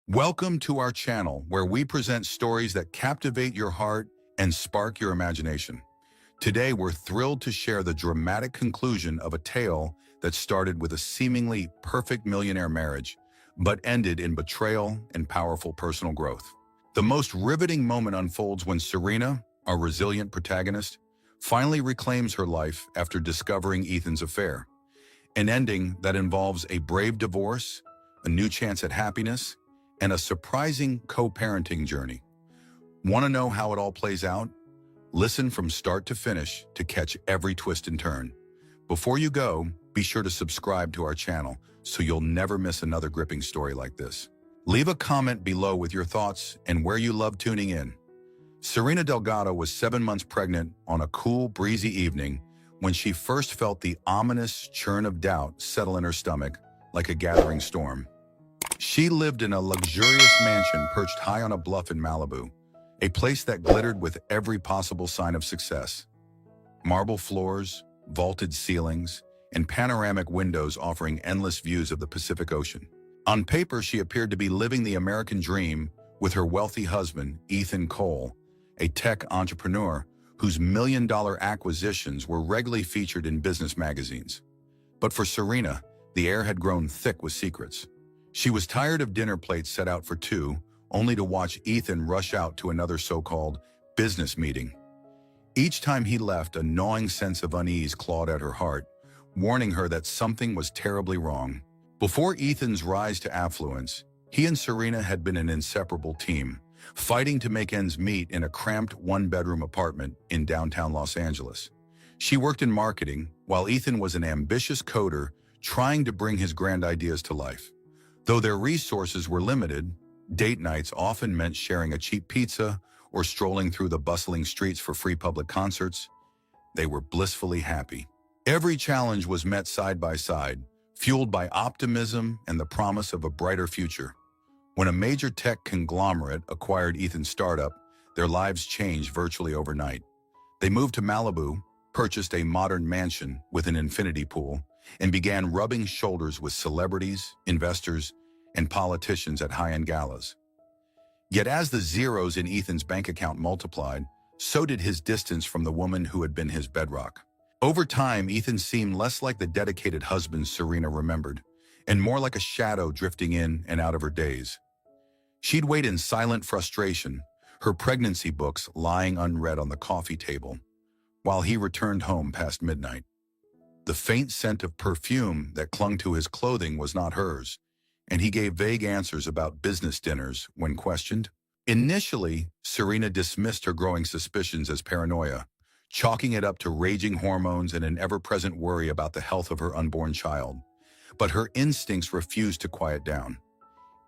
Welcome to our channel, where we present stories that captivate your heart and spark your imagination. Today, we're thrilled to share the dramatic conclusion of a tale that started with a seemingly perfect millionaire marriage, but ended in betrayal and powerful personal growth. The most riveting moment unfolds when Serena, our resilient protagonist, finally reclaims her life after discovering Ethan's affair. An ending that involves a brave divorce, a new chance at happiness, and a surprising co-parenting journey. Want to know how it all plays out? Listen from start to finish to catch every twist and turn. Before you go, be sure to subscribe to our channel so you'll never miss another gripping story like this. Leave a comment below with your thoughts and where you love tuning in. Serena Delgado was 7 months pregnant on a cool, breezy evening when she first felt the ominous churn of doubt settle in her stomach like a gathering storm. She lived in a luxurious mansion perched high on a bluff in Malibu, a place that glittered with every possible sign of success. Marble floors, vaulted ceilings, and panoramic windows offering endless views of the Pacific Ocean. On paper, she appeared to be living the American dream with her wealthy husband, Ethan Cole, a tech entrepreneur whose million-dollar acquisitions were regularly featured in business magazines. But for Serena, the air had grown thick with secrets. She was tired of dinner plates set out for two, only to watch Ethan rush out to another so-called business meeting. Each time he left, a gnawing sense of unease clawed at her heart, warning her that something was terribly wrong. Before Ethan's rise to affluence, he and Serena had been an inseparable team, fighting to make ends meet in a cramped one-bedroom apartment in downtown Los Angeles. She worked in marketing, while Ethan was an ambitious coder trying to bring his grand ideas to life. Though their resources were limited, date nights often meant sharing a cheap pizza or strolling through the bustling streets for free public concerts. They were blissfully happy. Every challenge was met side by side, fueled by optimism and the promise of a brighter future. When a major tech conglomerate acquired Ethan's startup, their lives changed virtually overnight. They moved to Malibu, purchased a modern mansion with an infinity pool, and began rubbing shoulders with celebrities, investors, and politicians at high-end galas. Yet as the zeros in Ethan's bank account multiplied, so did his distance from the woman who had been his bedrock. Over time, Ethan seemed less like the dedicated husband Serena remembered, and more like a shadow drifting in and out of her days. She'd wait in silent frustration, her pregnancy books lying unread on the coffee table, while he returned home past midnight. The faint scent of perfume that clung to his clothing was not hers, and he gave vague answers about business dinners when questioned. Initially, Serena dismissed her growing suspicions as paranoia, chalking it up to raging hormones and an ever-present worry about the health of her unborn child. But her instincts refused to quiet down.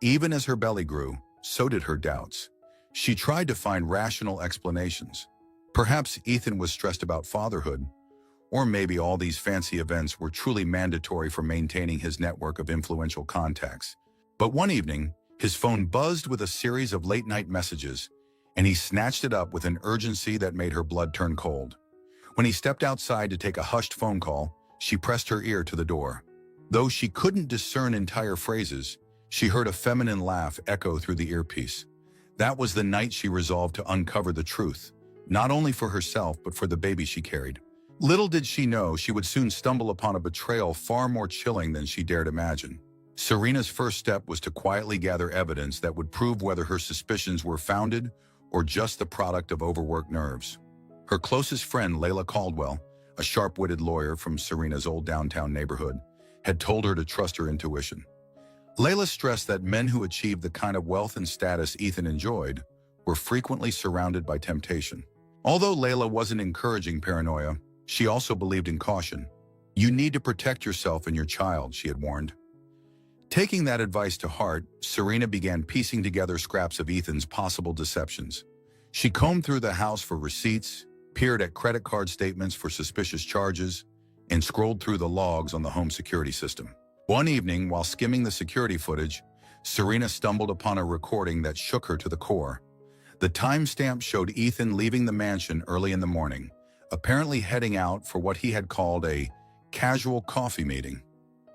Even as her belly grew, so did her doubts. She tried to find rational explanations. Perhaps Ethan was stressed about fatherhood, or maybe all these fancy events were truly mandatory for maintaining his network of influential contacts. But one evening, his phone buzzed with a series of late-night messages, and he snatched it up with an urgency that made her blood turn cold. When he stepped outside to take a hushed phone call, she pressed her ear to the door. Though she couldn't discern entire phrases, she heard a feminine laugh echo through the earpiece. That was the night she resolved to uncover the truth, not only for herself but for the baby she carried. Little did she know she would soon stumble upon a betrayal far more chilling than she dared imagine. Serena's first step was to quietly gather evidence that would prove whether her suspicions were founded or just the product of overworked nerves. Her closest friend, Layla Caldwell, a sharp-witted lawyer from Serena's old downtown neighborhood, had told her to trust her intuition. Layla stressed that men who achieved the kind of wealth and status Ethan enjoyed were frequently surrounded by temptation. Although Layla wasn't encouraging paranoia, she also believed in caution. You need to protect yourself and your child, she had warned. Taking that advice to heart, Serena began piecing together scraps of Ethan's possible deceptions. She combed through the house for receipts, peered at credit card statements for suspicious charges, and scrolled through the logs on the home security system. One evening, while skimming the security footage, Serena stumbled upon a recording that shook her to the core. The timestamp showed Ethan leaving the mansion early in the morning, apparently heading out for what he had called a casual coffee meeting.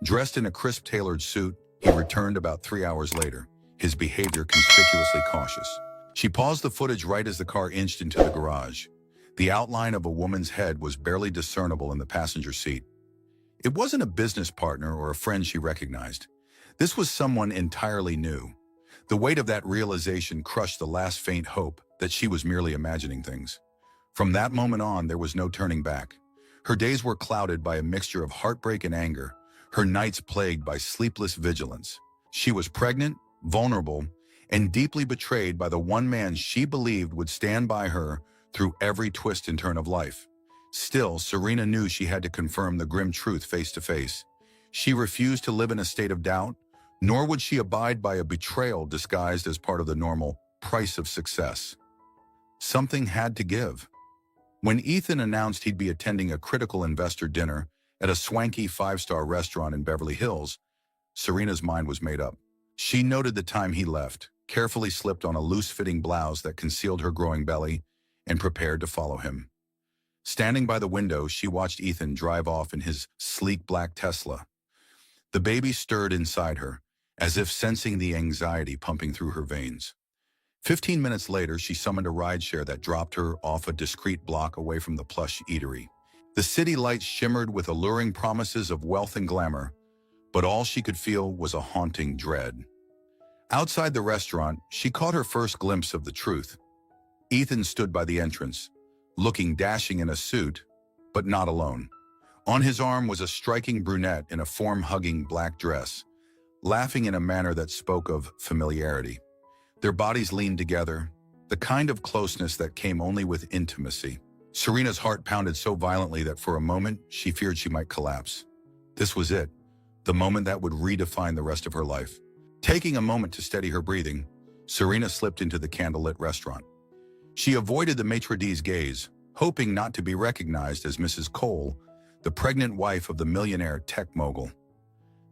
Dressed in a crisp tailored suit, he returned about 3 hours later, his behavior conspicuously cautious. She paused the footage right as the car inched into the garage. The outline of a woman's head was barely discernible in the passenger seat. It wasn't a business partner or a friend she recognized. This was someone entirely new. The weight of that realization crushed the last faint hope that she was merely imagining things. From that moment on, there was no turning back. Her days were clouded by a mixture of heartbreak and anger, her nights plagued by sleepless vigilance. She was pregnant, vulnerable, and deeply betrayed by the one man she believed would stand by her through every twist and turn of life. Still, Serena knew she had to confirm the grim truth face to face. She refused to live in a state of doubt, nor would she abide by a betrayal disguised as part of the normal price of success. Something had to give. When Ethan announced he'd be attending a critical investor dinner at a swanky five-star restaurant in Beverly Hills, Serena's mind was made up. She noted the time he left, carefully slipped on a loose-fitting blouse that concealed her growing belly, and prepared to follow him. Standing by the window, she watched Ethan drive off in his sleek black Tesla. The baby stirred inside her, as if sensing the anxiety pumping through her veins. 15 minutes later, she summoned a rideshare that dropped her off a discreet block away from the plush eatery. The city lights shimmered with alluring promises of wealth and glamour, but all she could feel was a haunting dread. Outside the restaurant, she caught her first glimpse of the truth. Ethan stood by the entrance, looking dashing in a suit, but not alone. On his arm was a striking brunette in a form-hugging black dress, laughing in a manner that spoke of familiarity. Their bodies leaned together, the kind of closeness that came only with intimacy. Serena's heart pounded so violently that for a moment she feared she might collapse. This was it, the moment that would redefine the rest of her life. Taking a moment to steady her breathing, Serena slipped into the candlelit restaurant. She avoided the maitre d's gaze, hoping not to be recognized as Mrs. Cole, the pregnant wife of the millionaire tech mogul.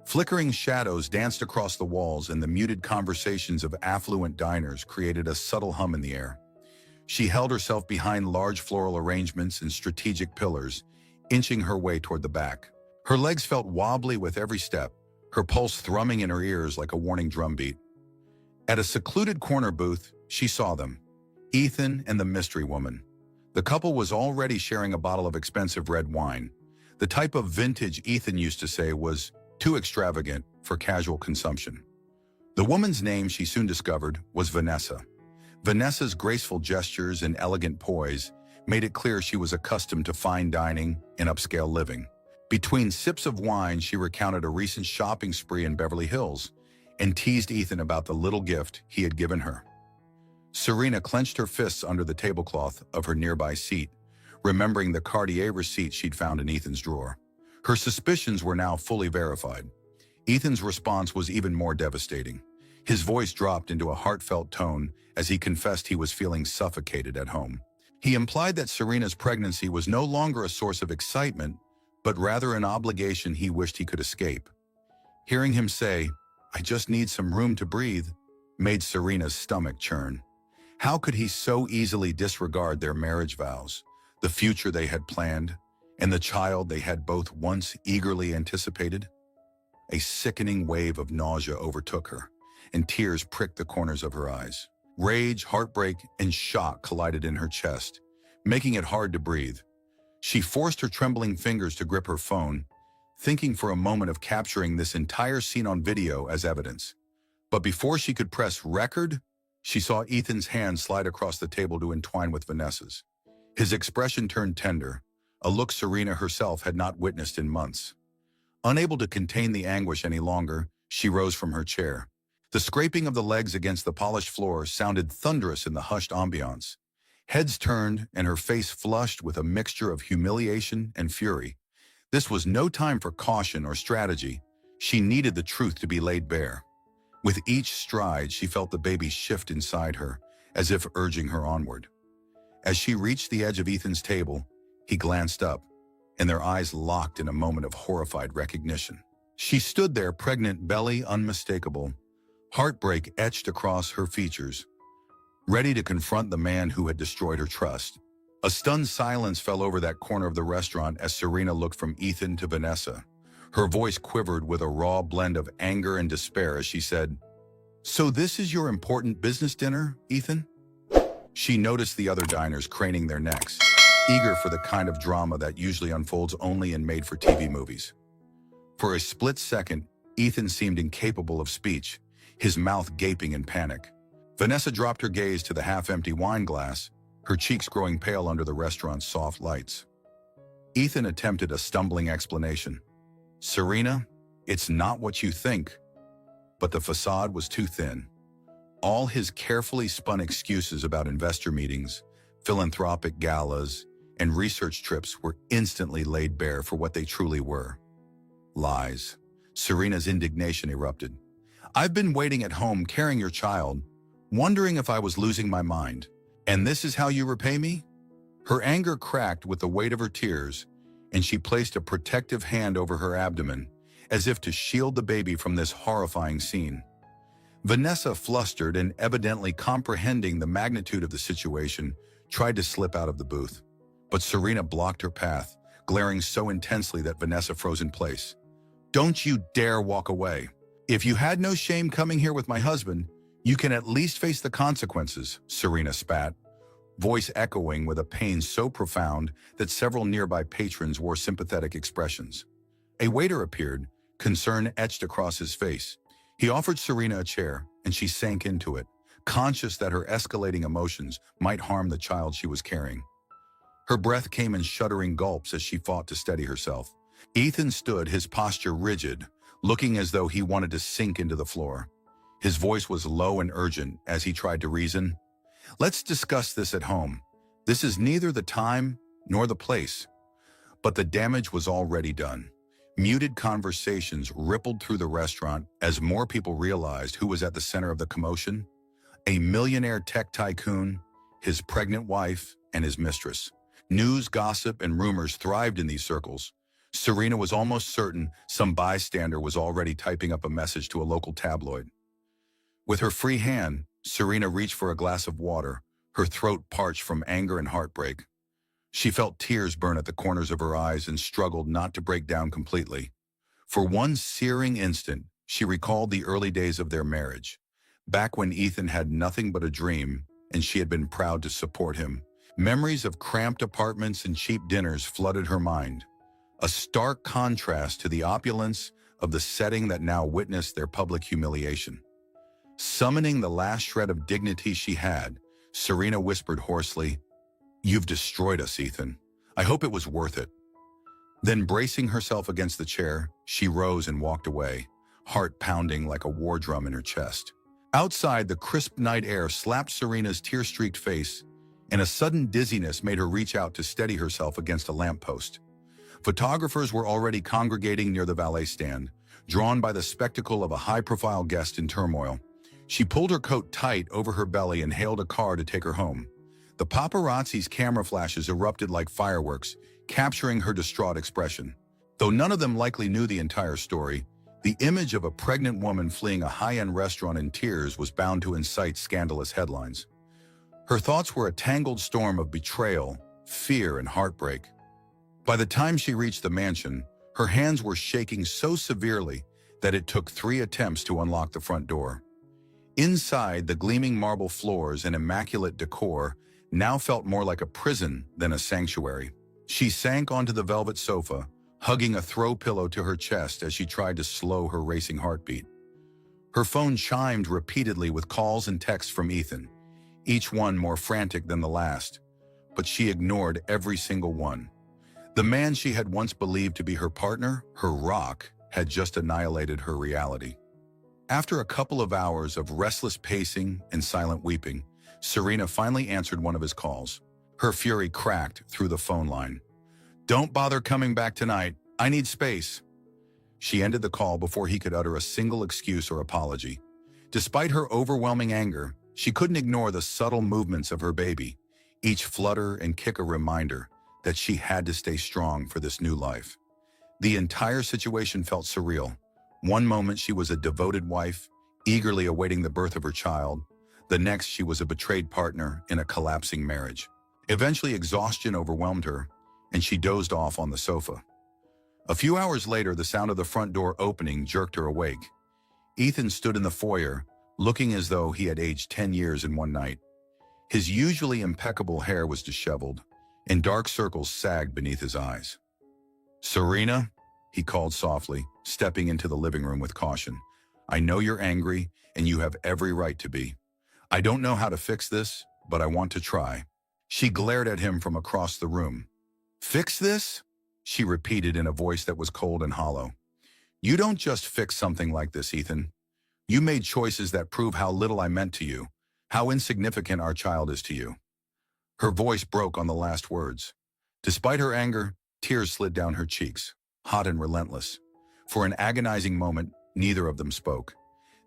Flickering shadows danced across the walls, and the muted conversations of affluent diners created a subtle hum in the air. She held herself behind large floral arrangements and strategic pillars, inching her way toward the back. Her legs felt wobbly with every step, her pulse thrumming in her ears like a warning drumbeat. At a secluded corner booth, she saw them, Ethan and the mystery woman. The couple was already sharing a bottle of expensive red wine, the type of vintage Ethan used to say was too extravagant for casual consumption. The woman's name, she soon discovered, was Vanessa. Vanessa's graceful gestures and elegant poise made it clear she was accustomed to fine dining and upscale living. Between sips of wine, she recounted a recent shopping spree in Beverly Hills and teased Ethan about the little gift he had given her. Serena clenched her fists under the tablecloth of her nearby seat, remembering the Cartier receipt she'd found in Ethan's drawer. Her suspicions were now fully verified. Ethan's response was even more devastating. His voice dropped into a heartfelt tone as he confessed he was feeling suffocated at home. He implied that Serena's pregnancy was no longer a source of excitement, but rather an obligation he wished he could escape. Hearing him say, "I just need some room to breathe," made Serena's stomach churn. How could he so easily disregard their marriage vows, the future they had planned, and the child they had both once eagerly anticipated? A sickening wave of nausea overtook her, and tears pricked the corners of her eyes. Rage, heartbreak, and shock collided in her chest, making it hard to breathe. She forced her trembling fingers to grip her phone, thinking for a moment of capturing this entire scene on video as evidence. But before she could press record, she saw Ethan's hand slide across the table to entwine with Vanessa's. His expression turned tender, a look Serena herself had not witnessed in months. Unable to contain the anguish any longer, she rose from her chair. The scraping of the legs against the polished floor sounded thunderous in the hushed ambiance. Heads turned, and her face flushed with a mixture of humiliation and fury. This was no time for caution or strategy. She needed the truth to be laid bare. With each stride, she felt the baby shift inside her, as if urging her onward. As she reached the edge of Ethan's table, he glanced up, and their eyes locked in a moment of horrified recognition. She stood there, pregnant belly unmistakable, heartbreak etched across her features, ready to confront the man who had destroyed her trust. A stunned silence fell over that corner of the restaurant as Serena looked from Ethan to Vanessa. Her voice quivered with a raw blend of anger and despair as she said, So this is your important business dinner, Ethan? She noticed the other diners craning their necks, eager for the kind of drama that usually unfolds only in made-for-TV movies. For a split second, Ethan seemed incapable of speech, his mouth gaping in panic. Vanessa dropped her gaze to the half-empty wine glass, her cheeks growing pale under the restaurant's soft lights. Ethan attempted a stumbling explanation. "Serena, it's not what you think." But the facade was too thin. All his carefully spun excuses about investor meetings, philanthropic galas, and research trips were instantly laid bare for what they truly were. Lies. Serena's indignation erupted. "I've been waiting at home carrying your child, wondering if I was losing my mind. And this is how you repay me?" Her anger cracked with the weight of her tears, and she placed a protective hand over her abdomen, as if to shield the baby from this horrifying scene. Vanessa, flustered and evidently comprehending the magnitude of the situation, tried to slip out of the booth. But Serena blocked her path, glaring so intensely that Vanessa froze in place. "Don't you dare walk away. If you had no shame coming here with my husband, you can at least face the consequences," Serena spat, voice echoing with a pain so profound that several nearby patrons wore sympathetic expressions. A waiter appeared, concern etched across his face. He offered Serena a chair, and she sank into it, conscious that her escalating emotions might harm the child she was carrying. Her breath came in shuddering gulps as she fought to steady herself. Ethan stood, his posture rigid, looking as though he wanted to sink into the floor. His voice was low and urgent as he tried to reason. "Let's discuss this at home. This is neither the time nor the place." But the damage was already done. Muted conversations rippled through the restaurant as more people realized who was at the center of the commotion. A millionaire tech tycoon, his pregnant wife, and his mistress. News, gossip, and rumors thrived in these circles. Serena was almost certain some bystander was already typing up a message to a local tabloid. With her free hand, Serena reached for a glass of water, her throat parched from anger and heartbreak. She felt tears burn at the corners of her eyes and struggled not to break down completely. For one searing instant, she recalled the early days of their marriage, back when Ethan had nothing but a dream and she had been proud to support him. Memories of cramped apartments and cheap dinners flooded her mind, a stark contrast to the opulence of the setting that now witnessed their public humiliation. Summoning the last shred of dignity she had, Serena whispered hoarsely, "You've destroyed us, Ethan. I hope it was worth it." Then, bracing herself against the chair, she rose and walked away, heart pounding like a war drum in her chest. Outside, the crisp night air slapped Serena's tear-streaked face, and a sudden dizziness made her reach out to steady herself against a lamppost. Photographers were already congregating near the valet stand, drawn by the spectacle of a high-profile guest in turmoil. She pulled her coat tight over her belly and hailed a car to take her home. The paparazzi's camera flashes erupted like fireworks, capturing her distraught expression. Though none of them likely knew the entire story, the image of a pregnant woman fleeing a high-end restaurant in tears was bound to incite scandalous headlines. Her thoughts were a tangled storm of betrayal, fear, and heartbreak. By the time she reached the mansion, her hands were shaking so severely that it took 3 attempts to unlock the front door. Inside, the gleaming marble floors and immaculate decor now felt more like a prison than a sanctuary. She sank onto the velvet sofa, hugging a throw pillow to her chest as she tried to slow her racing heartbeat. Her phone chimed repeatedly with calls and texts from Ethan, each one more frantic than the last, but she ignored every single one. The man she had once believed to be her partner, her rock, had just annihilated her reality. After a couple of hours of restless pacing and silent weeping, Serena finally answered one of his calls. Her fury cracked through the phone line. "Don't bother coming back tonight. I need space." She ended the call before he could utter a single excuse or apology. Despite her overwhelming anger, she couldn't ignore the subtle movements of her baby, each flutter and kick a reminder that she had to stay strong for this new life. The entire situation felt surreal. One moment she was a devoted wife, eagerly awaiting the birth of her child. The next she was a betrayed partner in a collapsing marriage. Eventually exhaustion overwhelmed her, and she dozed off on the sofa. A few hours later, the sound of the front door opening jerked her awake. Ethan stood in the foyer, looking as though he had aged 10 years in one night. His usually impeccable hair was disheveled, and dark circles sagged beneath his eyes. "Serena," he called softly, stepping into the living room with caution. "I know you're angry, and you have every right to be. I don't know how to fix this, but I want to try." She glared at him from across the room. "Fix this?" she repeated in a voice that was cold and hollow. "You don't just fix something like this, Ethan. You made choices that prove how little I meant to you, how insignificant our child is to you." Her voice broke on the last words. Despite her anger, tears slid down her cheeks, hot and relentless. For an agonizing moment, neither of them spoke.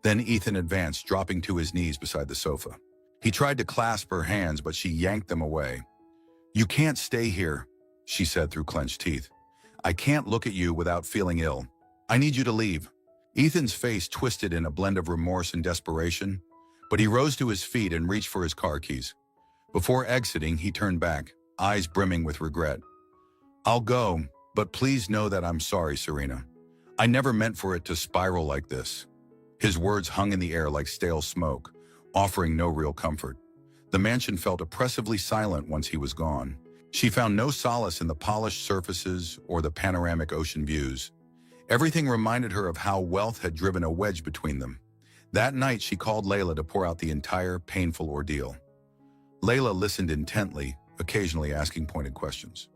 Then Ethan advanced, dropping to his knees beside the sofa. He tried to clasp her hands, but she yanked them away. "You can't stay here," she said through clenched teeth. "I can't look at you without feeling ill. I need you to leave." Ethan's face twisted in a blend of remorse and desperation, but he rose to his feet and reached for his car keys. Before exiting, he turned back, eyes brimming with regret. "I'll go, but please know that I'm sorry, Serena. I never meant for it to spiral like this." His words hung in the air like stale smoke, offering no real comfort. The mansion felt oppressively silent once he was gone. She found no solace in the polished surfaces or the panoramic ocean views. Everything reminded her of how wealth had driven a wedge between them. That night, she called Layla to pour out the entire painful ordeal. Layla listened intently, occasionally asking pointed questions.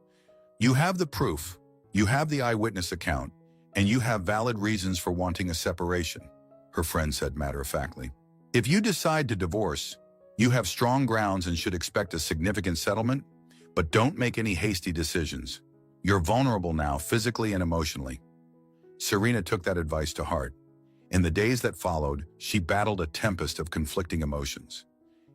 "You have the proof, you have the eyewitness account, and you have valid reasons for wanting a separation," her friend said matter-of-factly. "If you decide to divorce, you have strong grounds and should expect a significant settlement, but don't make any hasty decisions. You're vulnerable now, physically and emotionally." Serena took that advice to heart. In the days that followed, she battled a tempest of conflicting emotions.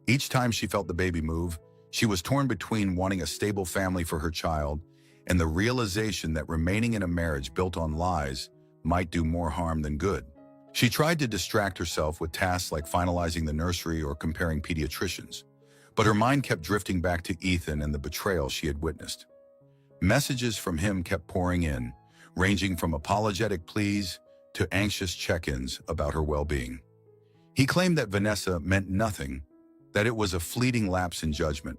Each time she felt the baby move, she was torn between wanting a stable family for her child and the realization that remaining in a marriage built on lies might do more harm than good. She tried to distract herself with tasks like finalizing the nursery or comparing pediatricians, but her mind kept drifting back to Ethan and the betrayal she had witnessed. Messages from him kept pouring in, ranging from apologetic pleas to anxious check-ins about her well-being. He claimed that Vanessa meant nothing, that it was a fleeting lapse in judgment.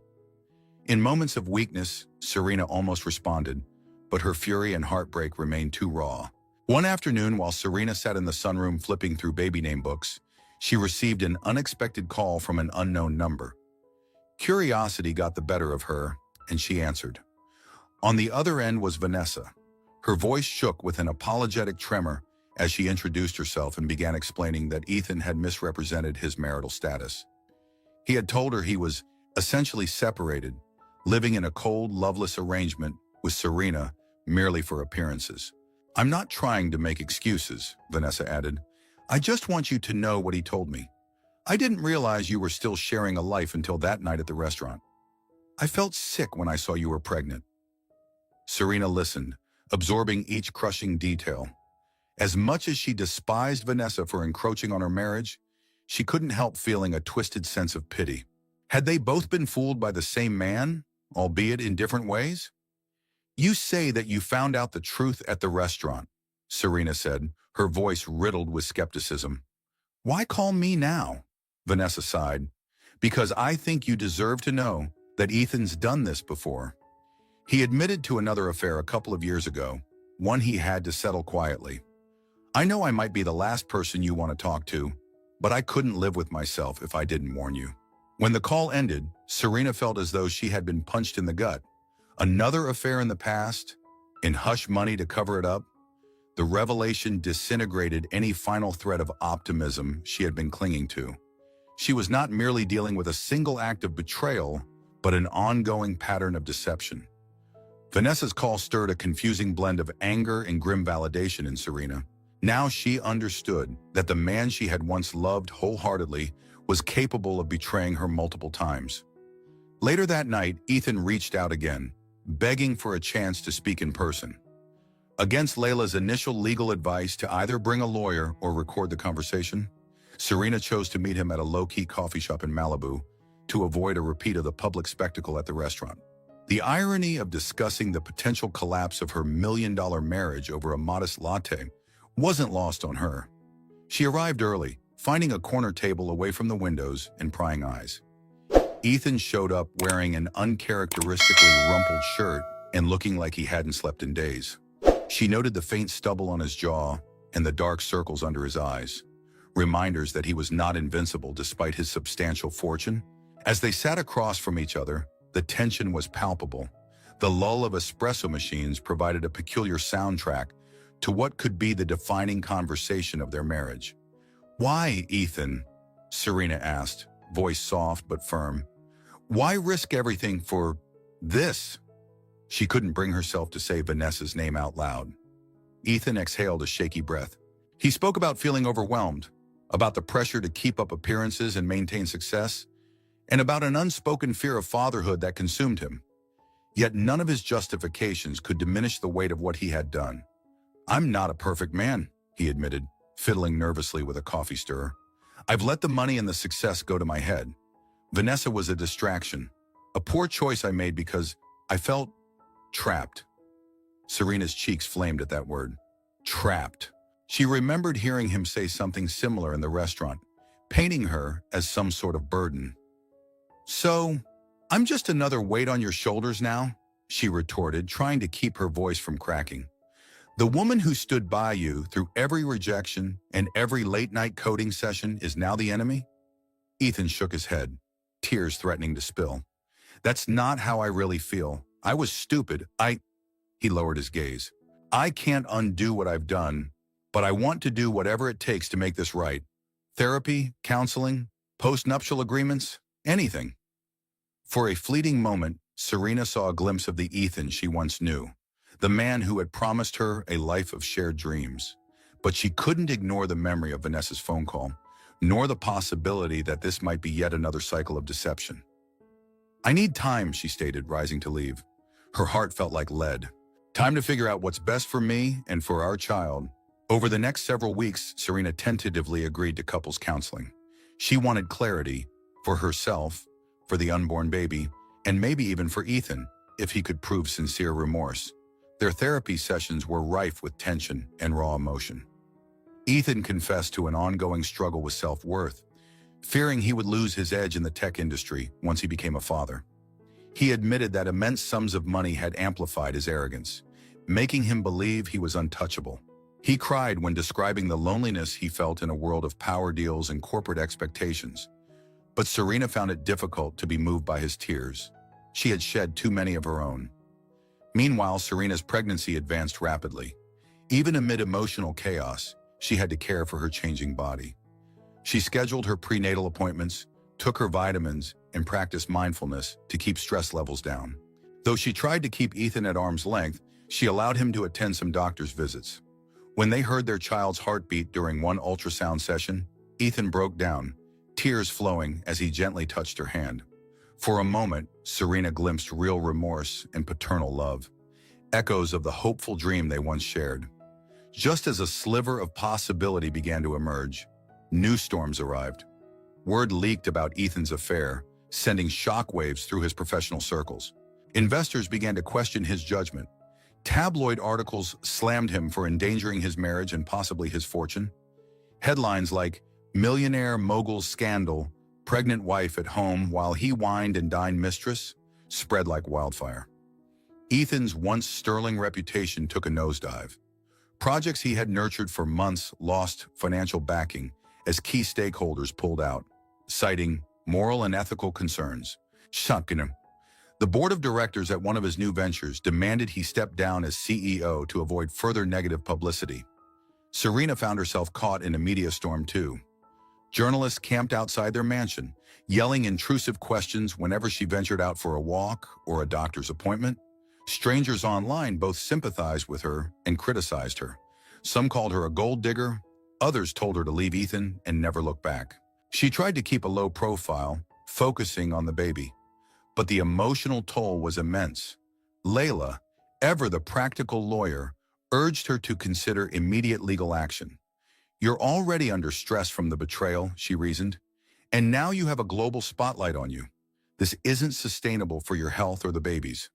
In moments of weakness, Serena almost responded, but her fury and heartbreak remained too raw. One afternoon, while Serena sat in the sunroom flipping through baby name books, she received an unexpected call from an unknown number. Curiosity got the better of her, and she answered. On the other end was Vanessa. Her voice shook with an apologetic tremor as she introduced herself and began explaining that Ethan had misrepresented his marital status. He had told her he was essentially separated, living in a cold, loveless arrangement with Serena merely for appearances. "I'm not trying to make excuses," Vanessa added. "I just want you to know what he told me. I didn't realize you were still sharing a life until that night at the restaurant. I felt sick when I saw you were pregnant." Serena listened, absorbing each crushing detail. As much as she despised Vanessa for encroaching on her marriage, she couldn't help feeling a twisted sense of pity. Had they both been fooled by the same man, albeit in different ways? "You say that you found out the truth at the restaurant," Serena said, her voice riddled with skepticism. "Why call me now?" Vanessa sighed. "Because I think you deserve to know that Ethan's done this before. He admitted to another affair a couple of years ago, one he had to settle quietly. I know I might be the last person you want to talk to, but I couldn't live with myself if I didn't warn you." When the call ended, Serena felt as though she had been punched in the gut. Another affair in the past, in hush money to cover it up. The revelation disintegrated any final thread of optimism she had been clinging to. She was not merely dealing with a single act of betrayal, but an ongoing pattern of deception. Vanessa's call stirred a confusing blend of anger and grim validation in Serena. Now she understood that the man she had once loved wholeheartedly was capable of betraying her multiple times. Later that night, Ethan reached out again, begging for a chance to speak in person. Against Layla's initial legal advice to either bring a lawyer or record the conversation, Serena chose to meet him at a low-key coffee shop in Malibu to avoid a repeat of the public spectacle at the restaurant. The irony of discussing the potential collapse of her million-dollar marriage over a modest latte wasn't lost on her. She arrived early, finding a corner table away from the windows and prying eyes. Ethan showed up wearing an uncharacteristically rumpled shirt and looking like he hadn't slept in days. She noted the faint stubble on his jaw and the dark circles under his eyes, reminders that he was not invincible despite his substantial fortune. As they sat across from each other, the tension was palpable. The lull of espresso machines provided a peculiar soundtrack to what could be the defining conversation of their marriage. "Why, Ethan?" Serena asked, voice soft but firm. "Why risk everything for this?" She couldn't bring herself to say Vanessa's name out loud. Ethan exhaled a shaky breath. He spoke about feeling overwhelmed, about the pressure to keep up appearances and maintain success, and about an unspoken fear of fatherhood that consumed him. Yet none of his justifications could diminish the weight of what he had done. "I'm not a perfect man," he admitted, fiddling nervously with a coffee stirrer. "I've let the money and the success go to my head. Vanessa was a distraction, a poor choice I made because I felt trapped." Serena's cheeks flamed at that word. Trapped. She remembered hearing him say something similar in the restaurant, painting her as some sort of burden. "So, I'm just another weight on your shoulders now?" she retorted, trying to keep her voice from cracking. "The woman who stood by you through every rejection and every late-night coding session is now the enemy?" Ethan shook his head, tears threatening to spill. "That's not how I really feel. I was stupid. He lowered his gaze. "I can't undo what I've done, but I want to do whatever it takes to make this right. Therapy, counseling, post-nuptial agreements, anything." For a fleeting moment, Serena saw a glimpse of the Ethan she once knew, the man who had promised her a life of shared dreams. But she couldn't ignore the memory of Vanessa's phone call, nor the possibility that this might be yet another cycle of deception. "I need time," she stated, rising to leave. Her heart felt like lead. Time to figure out what's best for me and for our child. Over the next several weeks, Serena tentatively agreed to couples counseling. She wanted clarity for herself, for the unborn baby, and maybe even for Ethan, if he could prove sincere remorse. Their therapy sessions were rife with tension and raw emotion. Ethan confessed to an ongoing struggle with self-worth, fearing he would lose his edge in the tech industry once he became a father. He admitted that immense sums of money had amplified his arrogance, making him believe he was untouchable. He cried when describing the loneliness he felt in a world of power deals and corporate expectations. But Serena found it difficult to be moved by his tears. She had shed too many of her own. Meanwhile, Serena's pregnancy advanced rapidly. Even amid emotional chaos, she had to care for her changing body. She scheduled her prenatal appointments, took her vitamins, and practiced mindfulness to keep stress levels down. Though she tried to keep Ethan at arm's length, she allowed him to attend some doctor's visits. When they heard their child's heartbeat during one ultrasound session, Ethan broke down, tears flowing as he gently touched her hand. For a moment, Serena glimpsed real remorse and paternal love, echoes of the hopeful dream they once shared. Just as a sliver of possibility began to emerge, new storms arrived. Word leaked about Ethan's affair, sending shockwaves through his professional circles. Investors began to question his judgment. Tabloid articles slammed him for endangering his marriage and possibly his fortune. Headlines like, "Millionaire mogul scandal, pregnant wife at home while he wined and dined mistress," spread like wildfire. Ethan's once sterling reputation took a nosedive. Projects he had nurtured for months lost financial backing as key stakeholders pulled out, citing moral and ethical concerns. The board of directors at one of his new ventures demanded he step down as CEO to avoid further negative publicity. Serena found herself caught in a media storm too. Journalists camped outside their mansion, yelling intrusive questions whenever she ventured out for a walk or a doctor's appointment. Strangers online both sympathized with her and criticized her. Some called her a gold digger, others told her to leave Ethan and never look back. She tried to keep a low profile, focusing on the baby. But the emotional toll was immense. Layla, ever the practical lawyer, urged her to consider immediate legal action. "You're already under stress from the betrayal," she reasoned, "and now you have a global spotlight on you. This isn't sustainable for your health or the baby's."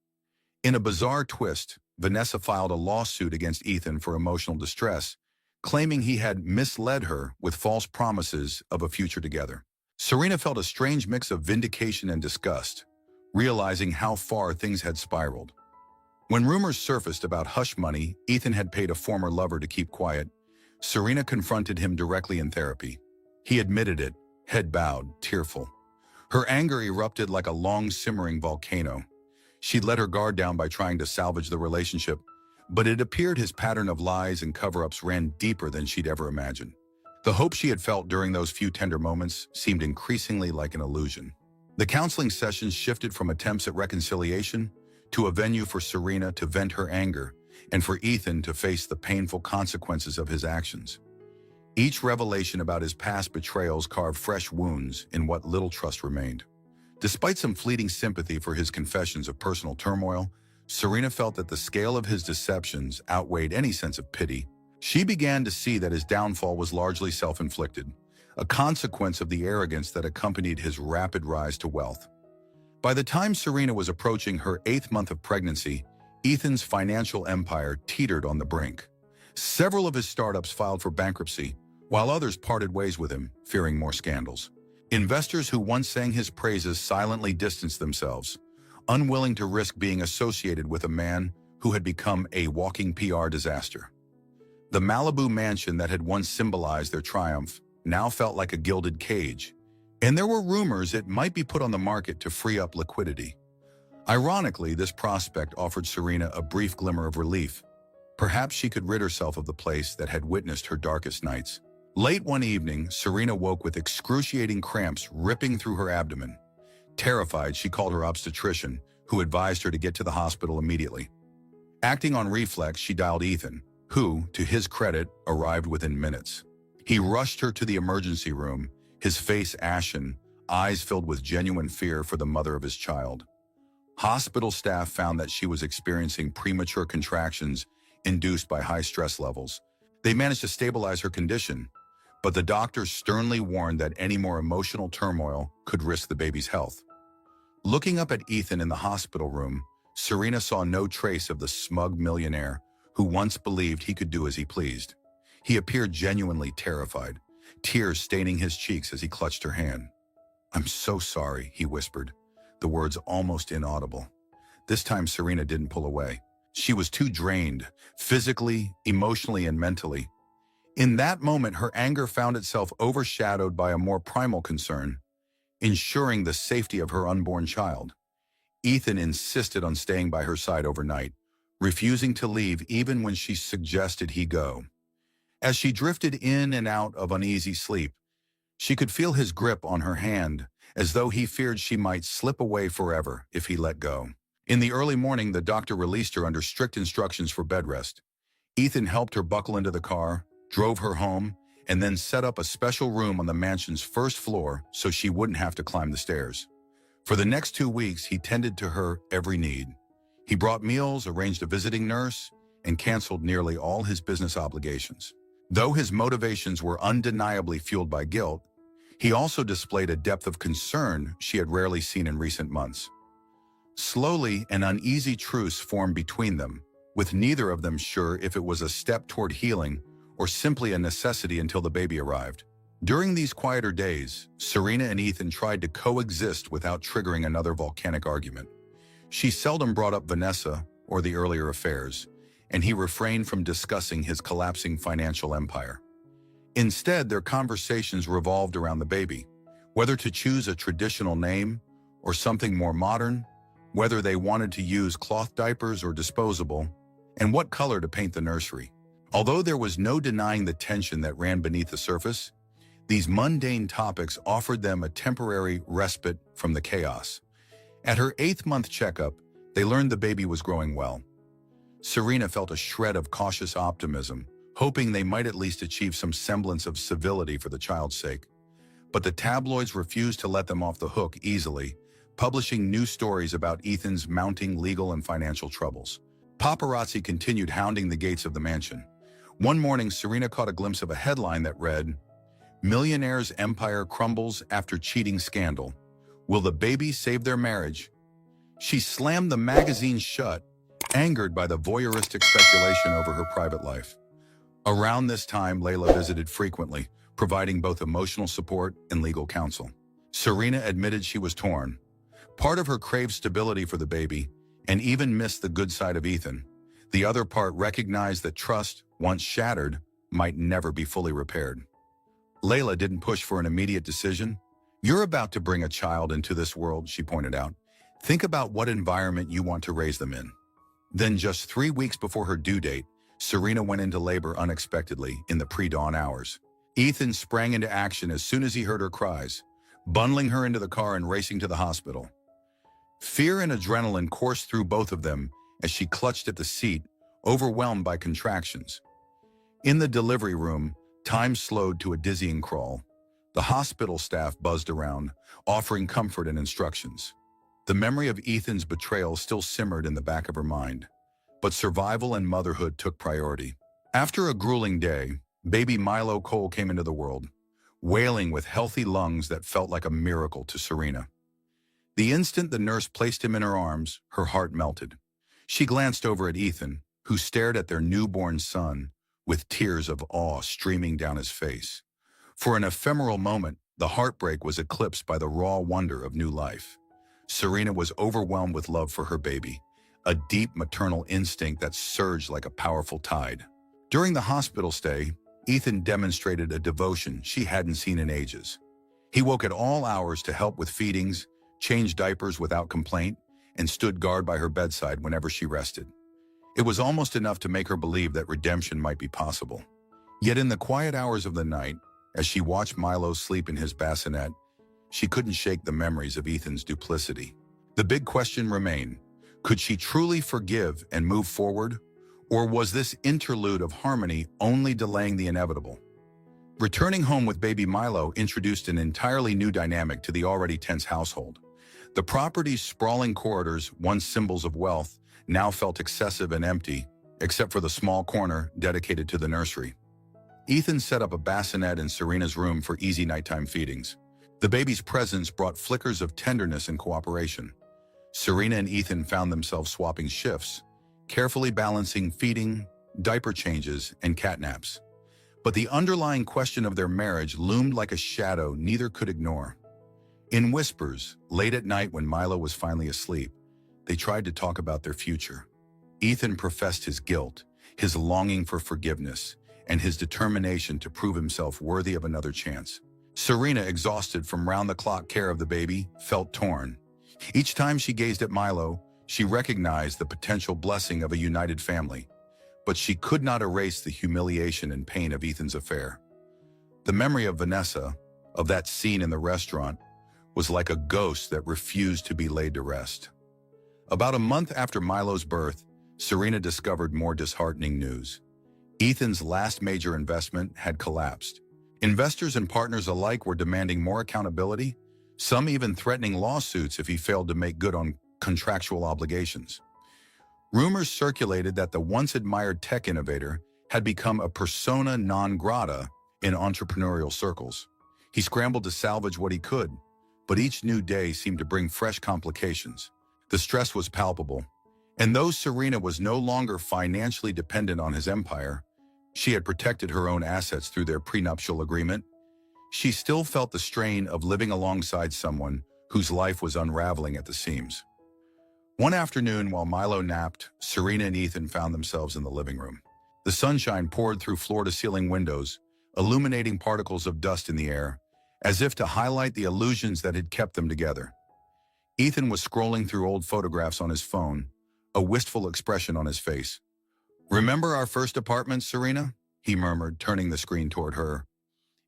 In a bizarre twist, Vanessa filed a lawsuit against Ethan for emotional distress, claiming he had misled her with false promises of a future together. Serena felt a strange mix of vindication and disgust, realizing how far things had spiraled. When rumors surfaced about hush money Ethan had paid a former lover to keep quiet, Serena confronted him directly in therapy. He admitted it, head bowed, tearful. Her anger erupted like a long simmering volcano. She'd let her guard down by trying to salvage the relationship, but it appeared his pattern of lies and cover-ups ran deeper than she'd ever imagined. The hope she had felt during those few tender moments seemed increasingly like an illusion. The counseling sessions shifted from attempts at reconciliation to a venue for Serena to vent her anger and for Ethan to face the painful consequences of his actions. Each revelation about his past betrayals carved fresh wounds in what little trust remained. Despite some fleeting sympathy for his confessions of personal turmoil, Serena felt that the scale of his deceptions outweighed any sense of pity. She began to see that his downfall was largely self-inflicted, a consequence of the arrogance that accompanied his rapid rise to wealth. By the time Serena was approaching her 8th month of pregnancy, Ethan's financial empire teetered on the brink. Several of his startups filed for bankruptcy, while others parted ways with him, fearing more scandals. Investors who once sang his praises silently distanced themselves, unwilling to risk being associated with a man who had become a walking PR disaster. The Malibu mansion that had once symbolized their triumph now felt like a gilded cage, and there were rumors it might be put on the market to free up liquidity. Ironically, this prospect offered Serena a brief glimmer of relief. Perhaps she could rid herself of the place that had witnessed her darkest nights. Late one evening, Serena woke with excruciating cramps ripping through her abdomen. Terrified, she called her obstetrician, who advised her to get to the hospital immediately. Acting on reflex, she dialed Ethan, who, to his credit, arrived within minutes. He rushed her to the emergency room, his face ashen, eyes filled with genuine fear for the mother of his child. Hospital staff found that she was experiencing premature contractions induced by high stress levels. They managed to stabilize her condition, but the doctors sternly warned that any more emotional turmoil could risk the baby's health. Looking up at Ethan in the hospital room, Serena saw no trace of the smug millionaire who once believed he could do as he pleased. He appeared genuinely terrified, tears staining his cheeks as he clutched her hand. "I'm so sorry," he whispered, the words almost inaudible. This time Serena didn't pull away. She was too drained, physically, emotionally, and mentally. In that moment, her anger found itself overshadowed by a more primal concern, ensuring the safety of her unborn child. Ethan insisted on staying by her side overnight, refusing to leave even when she suggested he go. As she drifted in and out of uneasy sleep, she could feel his grip on her hand, as though he feared she might slip away forever if he let go. In the early morning, the doctor released her under strict instructions for bed rest. Ethan helped her buckle into the car, drove her home, and then set up a special room on the mansion's first floor so she wouldn't have to climb the stairs. For the next 2 weeks, he tended to her every need. He brought meals, arranged a visiting nurse, and canceled nearly all his business obligations. Though his motivations were undeniably fueled by guilt, he also displayed a depth of concern she had rarely seen in recent months. Slowly, an uneasy truce formed between them, with neither of them sure if it was a step toward healing or simply a necessity until the baby arrived. During these quieter days, Serena and Ethan tried to coexist without triggering another volcanic argument. She seldom brought up Vanessa or the earlier affairs, and he refrained from discussing his collapsing financial empire. Instead, their conversations revolved around the baby, whether to choose a traditional name or something more modern, whether they wanted to use cloth diapers or disposable, and what color to paint the nursery. Although there was no denying the tension that ran beneath the surface, these mundane topics offered them a temporary respite from the chaos. At her 8th month checkup, they learned the baby was growing well. Serena felt a shred of cautious optimism, hoping they might at least achieve some semblance of civility for the child's sake. But the tabloids refused to let them off the hook easily, publishing new stories about Ethan's mounting legal and financial troubles. Paparazzi continued hounding the gates of the mansion. One morning, Serena caught a glimpse of a headline that read, "Millionaire's empire crumbles after cheating scandal. Will the baby save their marriage?" She slammed the magazine shut, angered by the voyeuristic speculation over her private life. Around this time, Layla visited frequently, providing both emotional support and legal counsel. Serena admitted she was torn. Part of her craved stability for the baby and even missed the good side of Ethan. The other part recognized that trust, once shattered, might never be fully repaired. Layla didn't push for an immediate decision. "You're about to bring a child into this world," she pointed out. "Think about what environment you want to raise them in." Then just 3 weeks before her due date, Serena went into labor unexpectedly in the pre-dawn hours. Ethan sprang into action as soon as he heard her cries, bundling her into the car and racing to the hospital. Fear and adrenaline coursed through both of them as she clutched at the seat, overwhelmed by contractions. In the delivery room, time slowed to a dizzying crawl. The hospital staff buzzed around, offering comfort and instructions. The memory of Ethan's betrayal still simmered in the back of her mind, but survival and motherhood took priority. After a grueling day, baby Milo Cole came into the world, wailing with healthy lungs that felt like a miracle to Serena. The instant the nurse placed him in her arms, her heart melted. She glanced over at Ethan, who stared at their newborn son, with tears of awe streaming down his face. For an ephemeral moment, the heartbreak was eclipsed by the raw wonder of new life. Serena was overwhelmed with love for her baby, a deep maternal instinct that surged like a powerful tide. During the hospital stay, Ethan demonstrated a devotion she hadn't seen in ages. He woke at all hours to help with feedings, changed diapers without complaint, and stood guard by her bedside whenever she rested. It was almost enough to make her believe that redemption might be possible. Yet in the quiet hours of the night, as she watched Milo sleep in his bassinet, she couldn't shake the memories of Ethan's duplicity. The big question remained: could she truly forgive and move forward? Or was this interlude of harmony only delaying the inevitable? Returning home with baby Milo introduced an entirely new dynamic to the already tense household. The property's sprawling corridors, once symbols of wealth, now felt excessive and empty, except for the small corner dedicated to the nursery. Ethan set up a bassinet in Serena's room for easy nighttime feedings. The baby's presence brought flickers of tenderness and cooperation. Serena and Ethan found themselves swapping shifts, carefully balancing feeding, diaper changes, and catnaps. But the underlying question of their marriage loomed like a shadow neither could ignore. In whispers, late at night when Milo was finally asleep, they tried to talk about their future. Ethan professed his guilt, his longing for forgiveness, and his determination to prove himself worthy of another chance. Serena, exhausted from round-the-clock care of the baby, felt torn. Each time she gazed at Milo, she recognized the potential blessing of a united family, but she could not erase the humiliation and pain of Ethan's affair. The memory of Vanessa, of that scene in the restaurant, was like a ghost that refused to be laid to rest. About a month after Milo's birth, Serena discovered more disheartening news. Ethan's last major investment had collapsed. Investors and partners alike were demanding more accountability, some even threatening lawsuits if he failed to make good on contractual obligations. Rumors circulated that the once-admired tech innovator had become a persona non grata in entrepreneurial circles. He scrambled to salvage what he could, but each new day seemed to bring fresh complications. The stress was palpable, and though Serena was no longer financially dependent on his empire, she had protected her own assets through their prenuptial agreement, she still felt the strain of living alongside someone whose life was unraveling at the seams. One afternoon, while Milo napped, Serena and Ethan found themselves in the living room. The sunshine poured through floor-to-ceiling windows, illuminating particles of dust in the air, as if to highlight the illusions that had kept them together. Ethan was scrolling through old photographs on his phone, a wistful expression on his face. "Remember our first apartment, Serena?" he murmured, turning the screen toward her.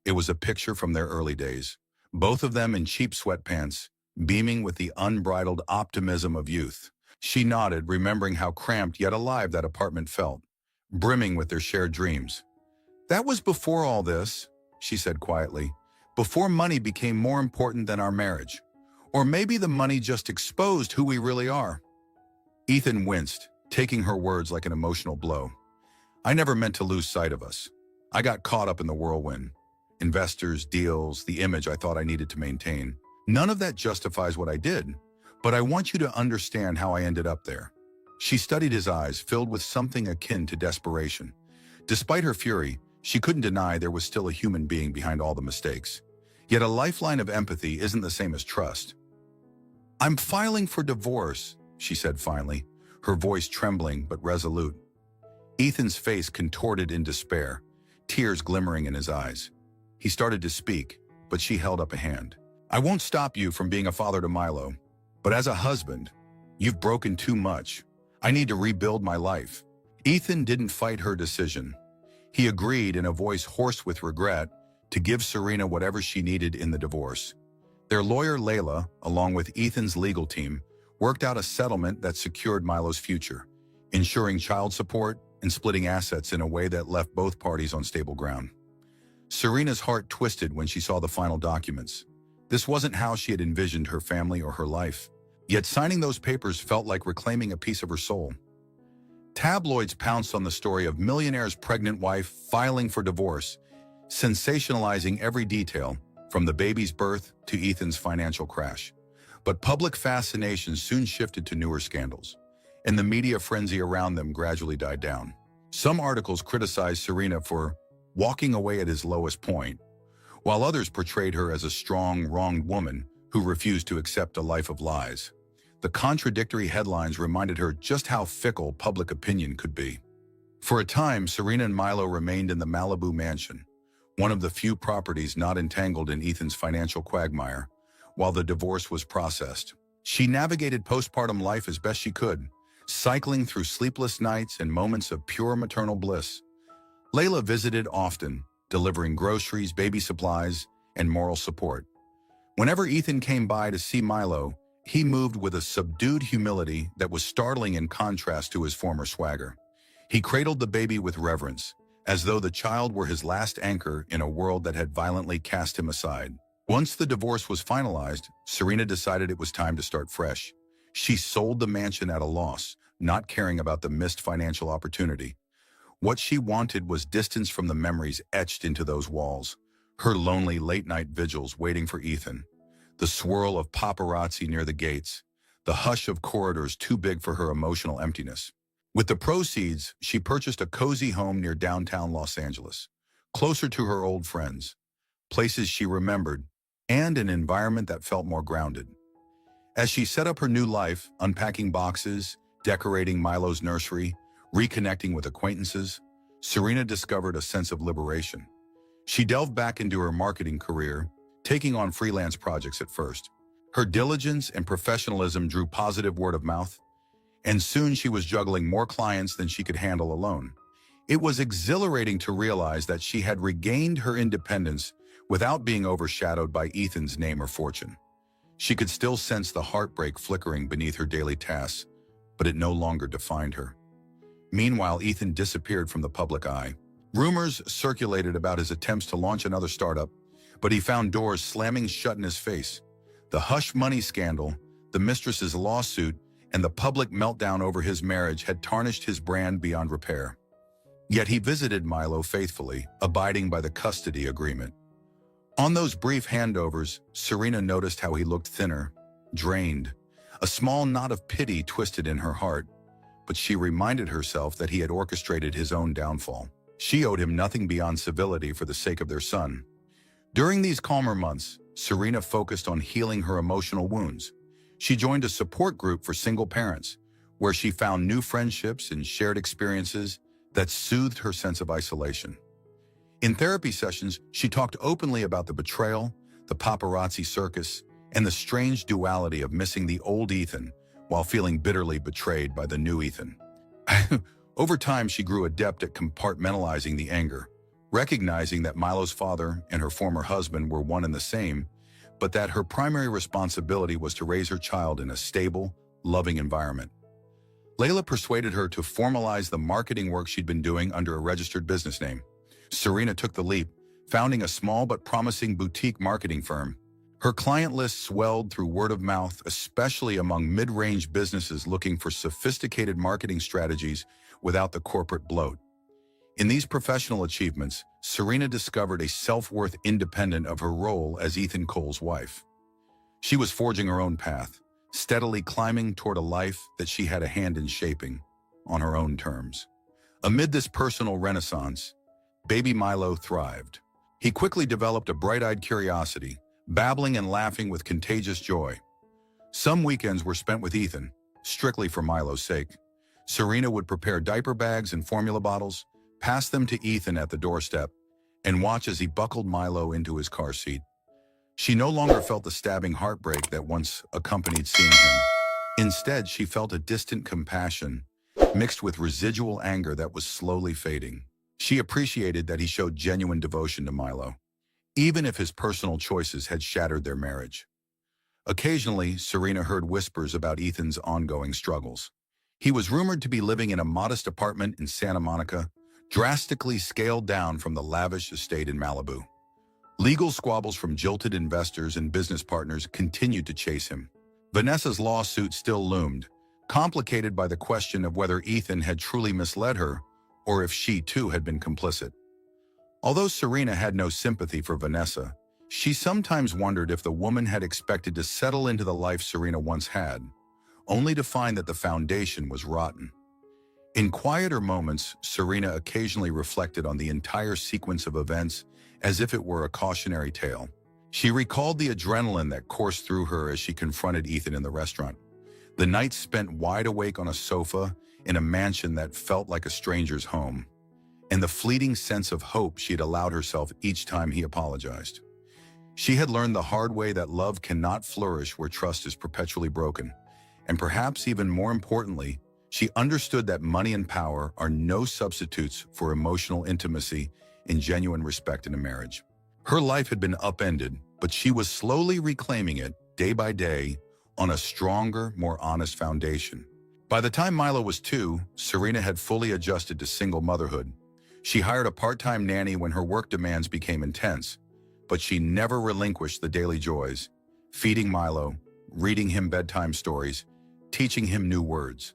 It was a picture from their early days, both of them in cheap sweatpants, beaming with the unbridled optimism of youth. She nodded, remembering how cramped yet alive that apartment felt, brimming with their shared dreams. "That was before all this," she said quietly, "before money became more important than our marriage. Or maybe the money just exposed who we really are." Ethan winced, taking her words like an emotional blow. "I never meant to lose sight of us. I got caught up in the whirlwind. Investors, deals, the image I thought I needed to maintain. None of that justifies what I did, but I want you to understand how I ended up there." She studied his eyes, filled with something akin to desperation. Despite her fury, she couldn't deny there was still a human being behind all the mistakes. Yet a lifeline of empathy isn't the same as trust. "I'm filing for divorce," she said finally, her voice trembling but resolute. Ethan's face contorted in despair, tears glimmering in his eyes. He started to speak, but she held up a hand. "I won't stop you from being a father to Milo, but as a husband, you've broken too much. I need to rebuild my life." Ethan didn't fight her decision. He agreed in a voice hoarse with regret to give Serena whatever she needed in the divorce. Their lawyer Layla, along with Ethan's legal team, worked out a settlement that secured Milo's future, ensuring child support and splitting assets in a way that left both parties on stable ground. Serena's heart twisted when she saw the final documents. This wasn't how she had envisioned her family or her life. Yet signing those papers felt like reclaiming a piece of her soul. Tabloids pounced on the story of Millionaire's pregnant wife filing for divorce, sensationalizing every detail, from the baby's birth to Ethan's financial crash. But public fascination soon shifted to newer scandals, and the media frenzy around them gradually died down. Some articles criticized Serena for walking away at his lowest point, while others portrayed her as a strong, wronged woman who refused to accept a life of lies. The contradictory headlines reminded her just how fickle public opinion could be. For a time, Serena and Milo remained in the Malibu mansion, one of the few properties not entangled in Ethan's financial quagmire, while the divorce was processed. She navigated postpartum life as best she could, cycling through sleepless nights and moments of pure maternal bliss. Layla visited often, delivering groceries, baby supplies, and moral support. Whenever Ethan came by to see Milo, he moved with a subdued humility that was startling in contrast to his former swagger. He cradled the baby with reverence, as though the child were his last anchor in a world that had violently cast him aside. Once the divorce was finalized, Serena decided it was time to start fresh. She sold the mansion at a loss, not caring about the missed financial opportunity. What she wanted was distance from the memories etched into those walls, her lonely late-night vigils waiting for Ethan, the swirl of paparazzi near the gates, the hush of corridors too big for her emotional emptiness. With the proceeds, she purchased a cozy home near downtown Los Angeles, closer to her old friends, places she remembered, and an environment that felt more grounded. As she set up her new life, unpacking boxes, decorating Milo's nursery, reconnecting with acquaintances, Serena discovered a sense of liberation. She delved back into her marketing career, taking on freelance projects at first. Her diligence and professionalism drew positive word of mouth, and soon she was juggling more clients than she could handle alone. It was exhilarating to realize that she had regained her independence without being overshadowed by Ethan's name or fortune. She could still sense the heartbreak flickering beneath her daily tasks, but it no longer defined her. Meanwhile, Ethan disappeared from the public eye. Rumors circulated about his attempts to launch another startup, but he found doors slamming shut in his face. The hush money scandal, the mistress's lawsuit, and the public meltdown over his marriage had tarnished his brand beyond repair. Yet he visited Milo faithfully, abiding by the custody agreement. On those brief handovers, Serena noticed how he looked thinner, drained. A small knot of pity twisted in her heart, but she reminded herself that he had orchestrated his own downfall. She owed him nothing beyond civility for the sake of their son. During these calmer months, Serena focused on healing her emotional wounds. She joined a support group for single parents, where she found new friendships and shared experiences that soothed her sense of isolation. In therapy sessions, she talked openly about the betrayal, the paparazzi circus, and the strange duality of missing the old Ethan while feeling bitterly betrayed by the new Ethan. Over time, she grew adept at compartmentalizing the anger, recognizing that Milo's father and her former husband were one and the same, but that her primary responsibility was to raise her child in a stable, loving environment. Layla persuaded her to formalize the marketing work she'd been doing under a registered business name. Serena took the leap, founding a small but promising boutique marketing firm. Her client list swelled through word of mouth, especially among mid-range businesses looking for sophisticated marketing strategies without the corporate bloat. In these professional achievements, Serena discovered a self-worth independent of her role as Ethan Cole's wife. She was forging her own path, steadily climbing toward a life that she had a hand in shaping, on her own terms. Amid this personal renaissance, baby Milo thrived. He quickly developed a bright-eyed curiosity, babbling and laughing with contagious joy. Some weekends were spent with Ethan, strictly for Milo's sake. Serena would prepare diaper bags and formula bottles, pass them to Ethan at the doorstep, and watch as he buckled Milo into his car seat. She no longer felt the stabbing heartbreak that once accompanied seeing him. Instead, she felt a distant compassion, mixed with residual anger that was slowly fading. She appreciated that he showed genuine devotion to Milo, even if his personal choices had shattered their marriage. Occasionally, Serena heard whispers about Ethan's ongoing struggles. He was rumored to be living in a modest apartment in Santa Monica, drastically scaled down from the lavish estate in Malibu. Legal squabbles from jilted investors and business partners continued to chase him. Vanessa's lawsuit still loomed, complicated by the question of whether Ethan had truly misled her or if she too had been complicit. Although Serena had no sympathy for Vanessa, she sometimes wondered if the woman had expected to settle into the life Serena once had, only to find that the foundation was rotten. In quieter moments, Serena occasionally reflected on the entire sequence of events as if it were a cautionary tale. She recalled the adrenaline that coursed through her as she confronted Ethan in the restaurant. The nights spent wide awake on a sofa in a mansion that felt like a stranger's home, and the fleeting sense of hope she'd allowed herself each time he apologized. She had learned the hard way that love cannot flourish where trust is perpetually broken, and perhaps even more importantly, she understood that money and power are no substitutes for emotional intimacy and genuine respect in a marriage. Her life had been upended, but she was slowly reclaiming it, day by day, on a stronger, more honest foundation. By the time Milo was 2, Serena had fully adjusted to single motherhood. She hired a part-time nanny when her work demands became intense, but she never relinquished the daily joys, feeding Milo, reading him bedtime stories, teaching him new words.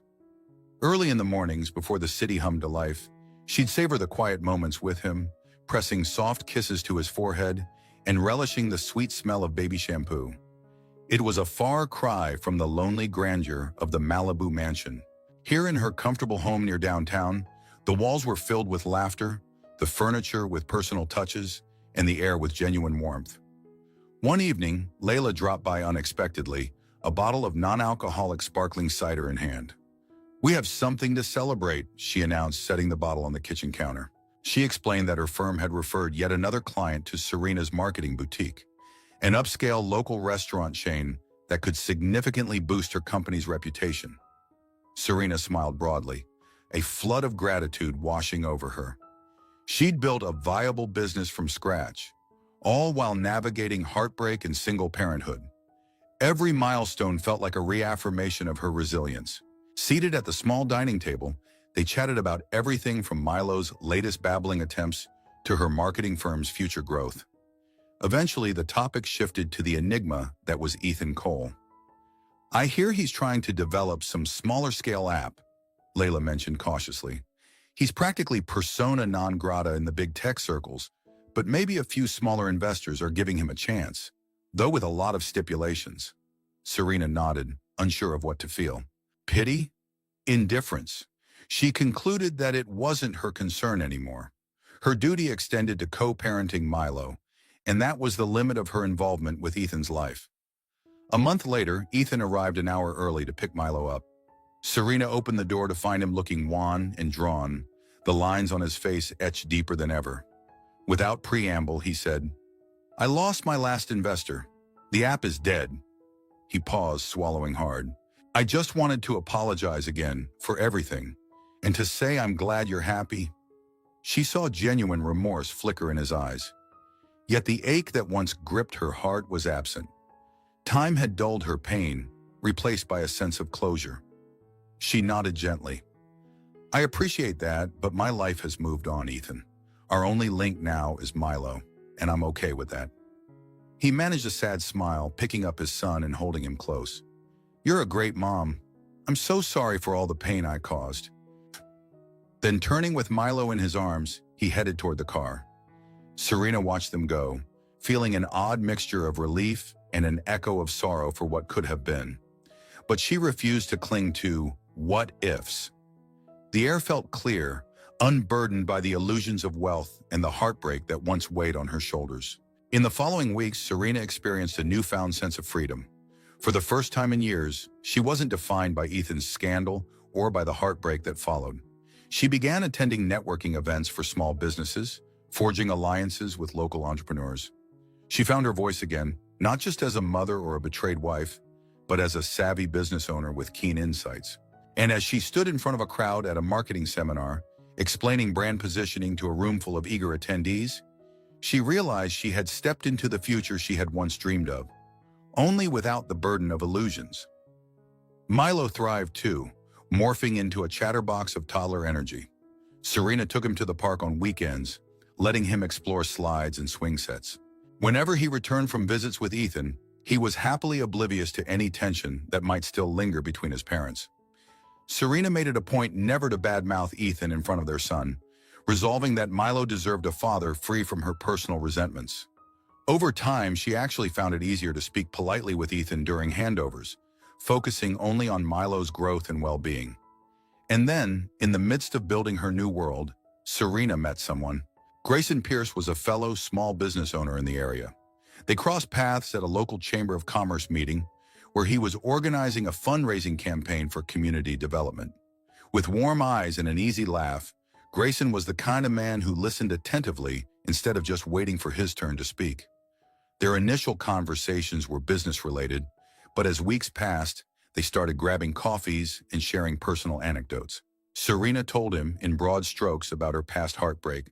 Early in the mornings, before the city hummed to life, she'd savor the quiet moments with him, pressing soft kisses to his forehead and relishing the sweet smell of baby shampoo. It was a far cry from the lonely grandeur of the Malibu mansion. Here in her comfortable home near downtown, the walls were filled with laughter, the furniture with personal touches, and the air with genuine warmth. One evening, Layla dropped by unexpectedly, a bottle of non-alcoholic sparkling cider in hand. "We have something to celebrate," she announced, setting the bottle on the kitchen counter. She explained that her firm had referred yet another client to Serena's marketing boutique, an upscale local restaurant chain that could significantly boost her company's reputation. Serena smiled broadly, a flood of gratitude washing over her. She'd built a viable business from scratch, all while navigating heartbreak and single parenthood. Every milestone felt like a reaffirmation of her resilience. Seated at the small dining table, they chatted about everything from Milo's latest babbling attempts to her marketing firm's future growth. Eventually, the topic shifted to the enigma that was Ethan Cole. "I hear he's trying to develop some smaller-scale app," Layla mentioned cautiously. "He's practically persona non grata in the big tech circles, but maybe a few smaller investors are giving him a chance, though with a lot of stipulations." Serena nodded, unsure of what to feel. Pity? Indifference? She concluded that it wasn't her concern anymore. Her duty extended to co-parenting Milo, and that was the limit of her involvement with Ethan's life. A month later, Ethan arrived an hour early to pick Milo up. Serena opened the door to find him looking wan and drawn, the lines on his face etched deeper than ever. Without preamble, he said, "I lost my last investor. The app is dead." He paused, swallowing hard. "I just wanted to apologize again for everything, and to say I'm glad you're happy." She saw genuine remorse flicker in his eyes. Yet the ache that once gripped her heart was absent. Time had dulled her pain, replaced by a sense of closure. She nodded gently. "I appreciate that, but my life has moved on, Ethan. Our only link now is Milo, and I'm okay with that." He managed a sad smile, picking up his son and holding him close. "You're a great mom. I'm so sorry for all the pain I caused." Then, turning with Milo in his arms, he headed toward the car. Serena watched them go, feeling an odd mixture of relief and an echo of sorrow for what could have been. But she refused to cling to what-ifs. The air felt clear, unburdened by the illusions of wealth and the heartbreak that once weighed on her shoulders. In the following weeks, Serena experienced a newfound sense of freedom. For the first time in years, she wasn't defined by Ethan's scandal or by the heartbreak that followed. She began attending networking events for small businesses, forging alliances with local entrepreneurs. She found her voice again, not just as a mother or a betrayed wife, but as a savvy business owner with keen insights. And as she stood in front of a crowd at a marketing seminar, explaining brand positioning to a room full of eager attendees, she realized she had stepped into the future she had once dreamed of, only without the burden of illusions. Milo thrived too, morphing into a chatterbox of toddler energy. Serena took him to the park on weekends, letting him explore slides and swing sets. Whenever he returned from visits with Ethan, he was happily oblivious to any tension that might still linger between his parents. Serena made it a point never to badmouth Ethan in front of their son, resolving that Milo deserved a father free from her personal resentments. Over time, she actually found it easier to speak politely with Ethan during handovers, focusing only on Milo's growth and well-being. And then, in the midst of building her new world, Serena met someone. Grayson Pierce was a fellow small business owner in the area. They crossed paths at a local Chamber of Commerce meeting, where he was organizing a fundraising campaign for community development. With warm eyes and an easy laugh, Grayson was the kind of man who listened attentively instead of just waiting for his turn to speak. Their initial conversations were business-related, but as weeks passed, they started grabbing coffees and sharing personal anecdotes. Serena told him in broad strokes about her past heartbreak,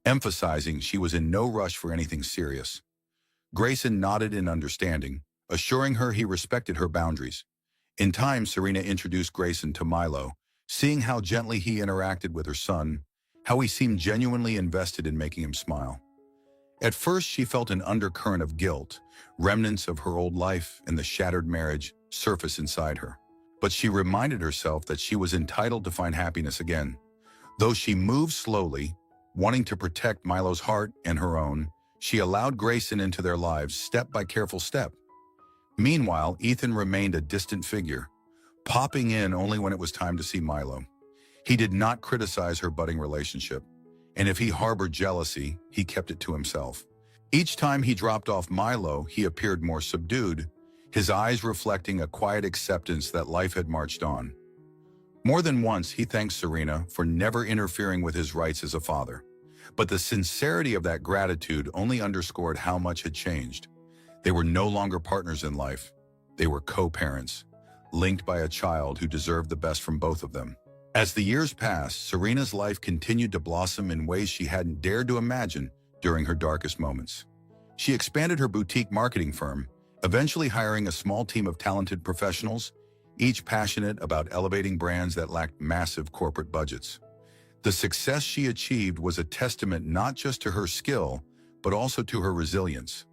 emphasizing she was in no rush for anything serious. Grayson nodded in understanding, assuring her he respected her boundaries. In time, Serena introduced Grayson to Milo, seeing how gently he interacted with her son, how he seemed genuinely invested in making him smile. At first, she felt an undercurrent of guilt, remnants of her old life and the shattered marriage surface inside her. But she reminded herself that she was entitled to find happiness again. Though she moved slowly, wanting to protect Milo's heart and her own, she allowed Grayson into their lives step by careful step. Meanwhile, Ethan remained a distant figure, popping in only when it was time to see Milo. He did not criticize her budding relationship, and if he harbored jealousy, he kept it to himself. Each time he dropped off Milo, he appeared more subdued, his eyes reflecting a quiet acceptance that life had marched on. More than once, he thanked Serena for never interfering with his rights as a father. But the sincerity of that gratitude only underscored how much had changed. They were no longer partners in life. They were co-parents, linked by a child who deserved the best from both of them. As the years passed, Serena's life continued to blossom in ways she hadn't dared to imagine during her darkest moments. She expanded her boutique marketing firm, eventually hiring a small team of talented professionals, each passionate about elevating brands that lacked massive corporate budgets. The success she achieved was a testament not just to her skill, but also to her resilience,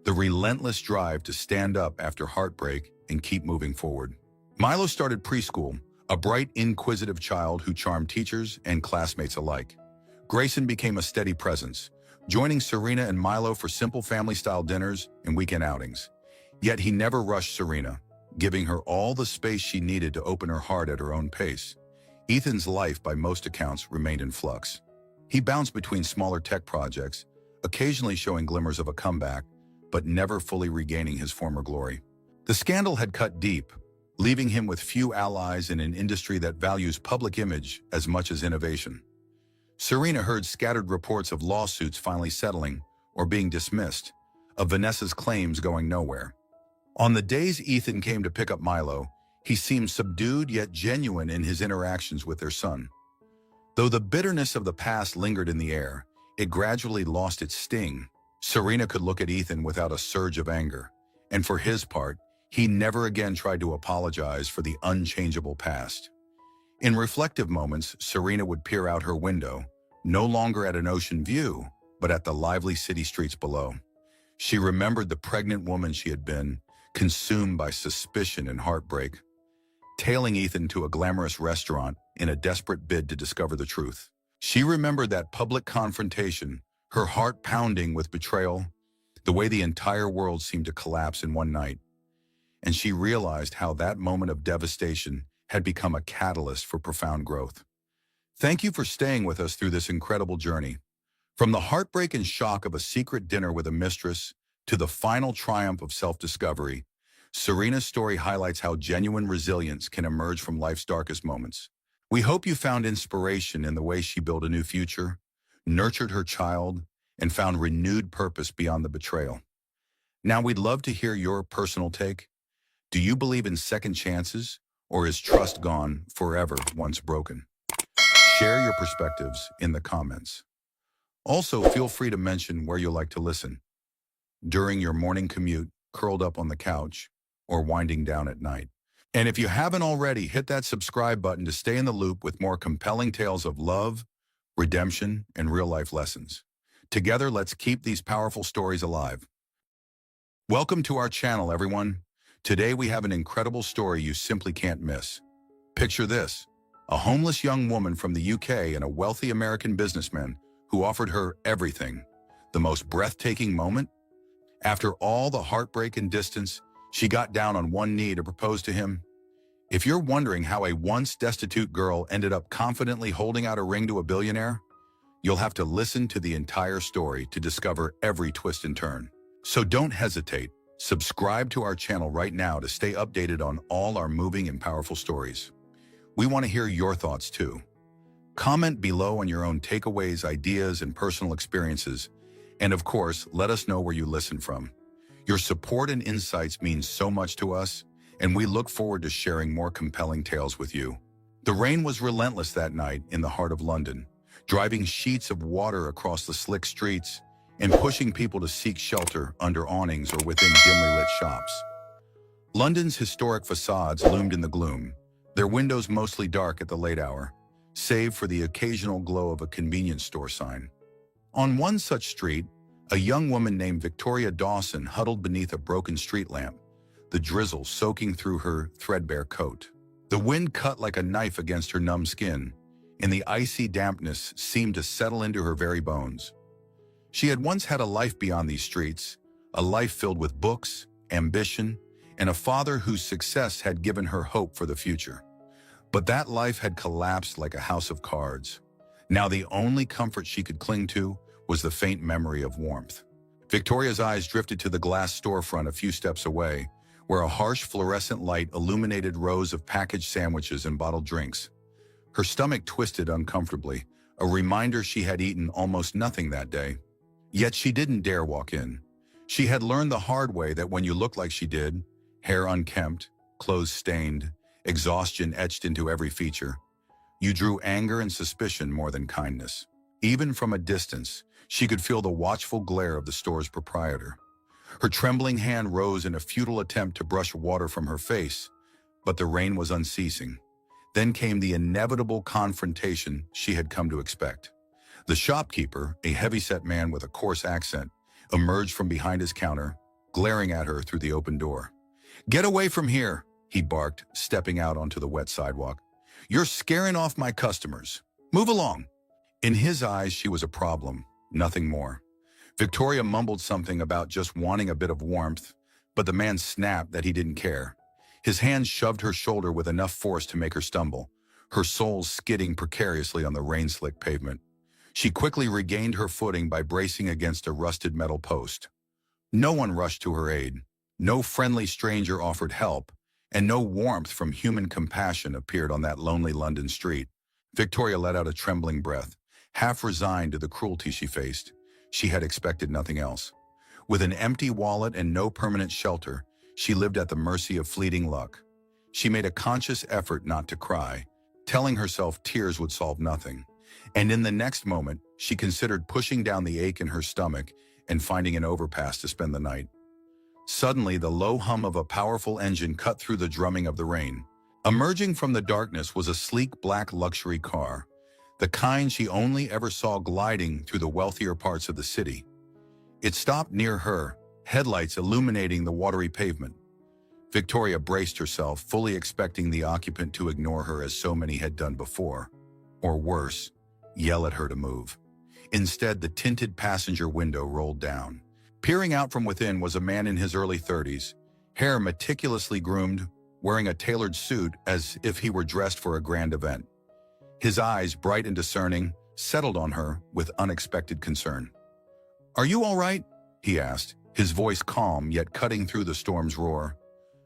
the relentless drive to stand up after heartbreak and keep moving forward. Milo started preschool, a bright, inquisitive child who charmed teachers and classmates alike. Grayson became a steady presence, joining Serena and Milo for simple family-style dinners and weekend outings. Yet he never rushed Serena, giving her all the space she needed to open her heart at her own pace. Ethan's life, by most accounts, remained in flux. He bounced between smaller tech projects, occasionally showing glimmers of a comeback, but never fully regaining his former glory. The scandal had cut deep, leaving him with few allies in an industry that values public image as much as innovation. Serena heard scattered reports of lawsuits finally settling or being dismissed, of Vanessa's claims going nowhere. On the days Ethan came to pick up Milo, he seemed subdued yet genuine in his interactions with their son. Though the bitterness of the past lingered in the air, it gradually lost its sting. Serena could look at Ethan without a surge of anger, and for his part, he never again tried to apologize for the unchangeable past. In reflective moments, Serena would peer out her window, no longer at an ocean view, but at the lively city streets below. She remembered the pregnant woman she had been, consumed by suspicion and heartbreak, tailing Ethan to a glamorous restaurant in a desperate bid to discover the truth. She remembered that public confrontation, her heart pounding with betrayal, the way the entire world seemed to collapse in one night. And she realized how that moment of devastation had become a catalyst for profound growth. Thank you for staying with us through this incredible journey. From the heartbreak and shock of a secret dinner with a mistress to the final triumph of self-discovery, Serena's story highlights how genuine resilience can emerge from life's darkest moments. We hope you found inspiration in the way she built a new future, nurtured her child, and found renewed purpose beyond the betrayal. Now we'd love to hear your personal take. Do you believe in second chances, or is trust gone forever once broken? Share your perspectives in the comments. Also, feel free to mention where you like to listen. During your morning commute, curled up on the couch, or winding down at night. And if you haven't already, hit that subscribe button to stay in the loop with more compelling tales of love, redemption, and real-life lessons. Together, let's keep these powerful stories alive. Welcome to our channel, everyone. Today we have an incredible story you simply can't miss. Picture this: a homeless young woman from the UK and a wealthy American businessman who offered her everything. The most breathtaking moment? After all the heartbreak and distance, she got down on one knee to propose to him. If you're wondering how a once destitute girl ended up confidently holding out a ring to a billionaire, you'll have to listen to the entire story to discover every twist and turn. So don't hesitate. Subscribe to our channel right now to stay updated on all our moving and powerful stories. We want to hear your thoughts too. Comment below on your own takeaways, ideas, and personal experiences. And of course, let us know where you listen from. Your support and insights mean so much to us, and we look forward to sharing more compelling tales with you. The rain was relentless that night in the heart of London, driving sheets of water across the slick streets and pushing people to seek shelter under awnings or within dimly lit shops. London's historic facades loomed in the gloom, their windows mostly dark at the late hour, save for the occasional glow of a convenience store sign. On one such street, a young woman named Victoria Dawson huddled beneath a broken street lamp, the drizzle soaking through her threadbare coat. The wind cut like a knife against her numb skin, and the icy dampness seemed to settle into her very bones. She had once had a life beyond these streets, a life filled with books, ambition, and a father whose success had given her hope for the future. But that life had collapsed like a house of cards. Now the only comfort she could cling to was the faint memory of warmth. Victoria's eyes drifted to the glass storefront a few steps away, where a harsh fluorescent light illuminated rows of packaged sandwiches and bottled drinks. Her stomach twisted uncomfortably, a reminder she had eaten almost nothing that day. Yet she didn't dare walk in. She had learned the hard way that when you look like she did, hair unkempt, clothes stained, exhaustion etched into every feature, you drew anger and suspicion more than kindness. Even from a distance, she could feel the watchful glare of the store's proprietor. Her trembling hand rose in a futile attempt to brush water from her face, but the rain was unceasing. Then came the inevitable confrontation she had come to expect. The shopkeeper, a heavy-set man with a coarse accent, emerged from behind his counter, glaring at her through the open door. "Get away from here," he barked, stepping out onto the wet sidewalk. "You're scaring off my customers. Move along." In his eyes, she was a problem, nothing more. Victoria mumbled something about just wanting a bit of warmth, but the man snapped that he didn't care. His hand shoved her shoulder with enough force to make her stumble, her soles skidding precariously on the rain-slick pavement. She quickly regained her footing by bracing against a rusted metal post. No one rushed to her aid. No friendly stranger offered help, and no warmth from human compassion appeared on that lonely London street. Victoria let out a trembling breath, half resigned to the cruelty she faced. She had expected nothing else. With an empty wallet and no permanent shelter, she lived at the mercy of fleeting luck. She made a conscious effort not to cry, telling herself tears would solve nothing. And in the next moment, she considered pushing down the ache in her stomach and finding an overpass to spend the night. Suddenly, the low hum of a powerful engine cut through the drumming of the rain. Emerging from the darkness was a sleek black luxury car, the kind she only ever saw gliding through the wealthier parts of the city. It stopped near her, headlights illuminating the watery pavement. Victoria braced herself, fully expecting the occupant to ignore her as so many had done before. Or worse, yell at her to move. Instead, the tinted passenger window rolled down. Peering out from within was a man in his early 30s, hair meticulously groomed, wearing a tailored suit as if he were dressed for a grand event. His eyes, bright and discerning, settled on her with unexpected concern. "Are you all right?" he asked, his voice calm yet cutting through the storm's roar.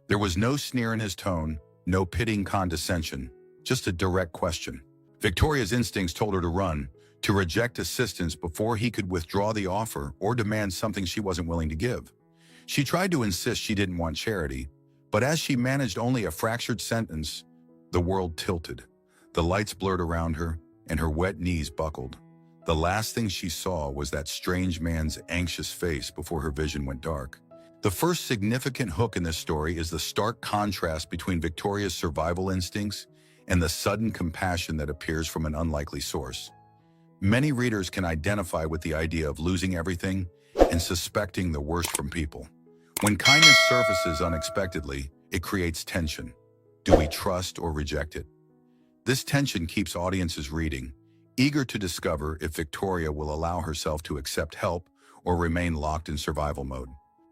There was no sneer in his tone, no pitying condescension, just a direct question. Victoria's instincts told her to run, to reject assistance before he could withdraw the offer or demand something she wasn't willing to give. She tried to insist she didn't want charity, but as she managed only a fractured sentence, the world tilted. The lights blurred around her, and her wet knees buckled. The last thing she saw was that strange man's anxious face before her vision went dark. The first significant hook in this story is the stark contrast between Victoria's survival instincts and the sudden compassion that appears from an unlikely source. Many readers can identify with the idea of losing everything and suspecting the worst from people. When kindness surfaces unexpectedly, it creates tension. Do we trust or reject it? This tension keeps audiences reading, eager to discover if Victoria will allow herself to accept help or remain locked in survival mode.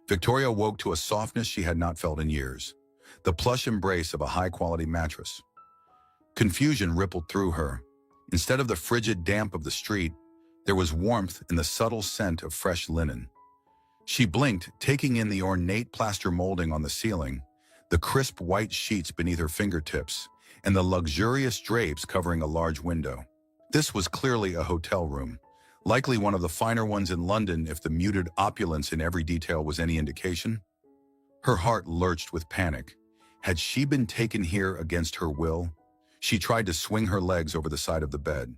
Victoria woke to a softness she had not felt in years, the plush embrace of a high-quality mattress. Confusion rippled through her. Instead of the frigid damp of the street, there was warmth in the subtle scent of fresh linen. She blinked, taking in the ornate plaster molding on the ceiling, the crisp white sheets beneath her fingertips, and the luxurious drapes covering a large window. This was clearly a hotel room, likely one of the finer ones in London if the muted opulence in every detail was any indication. Her heart lurched with panic. Had she been taken here against her will? She tried to swing her legs over the side of the bed,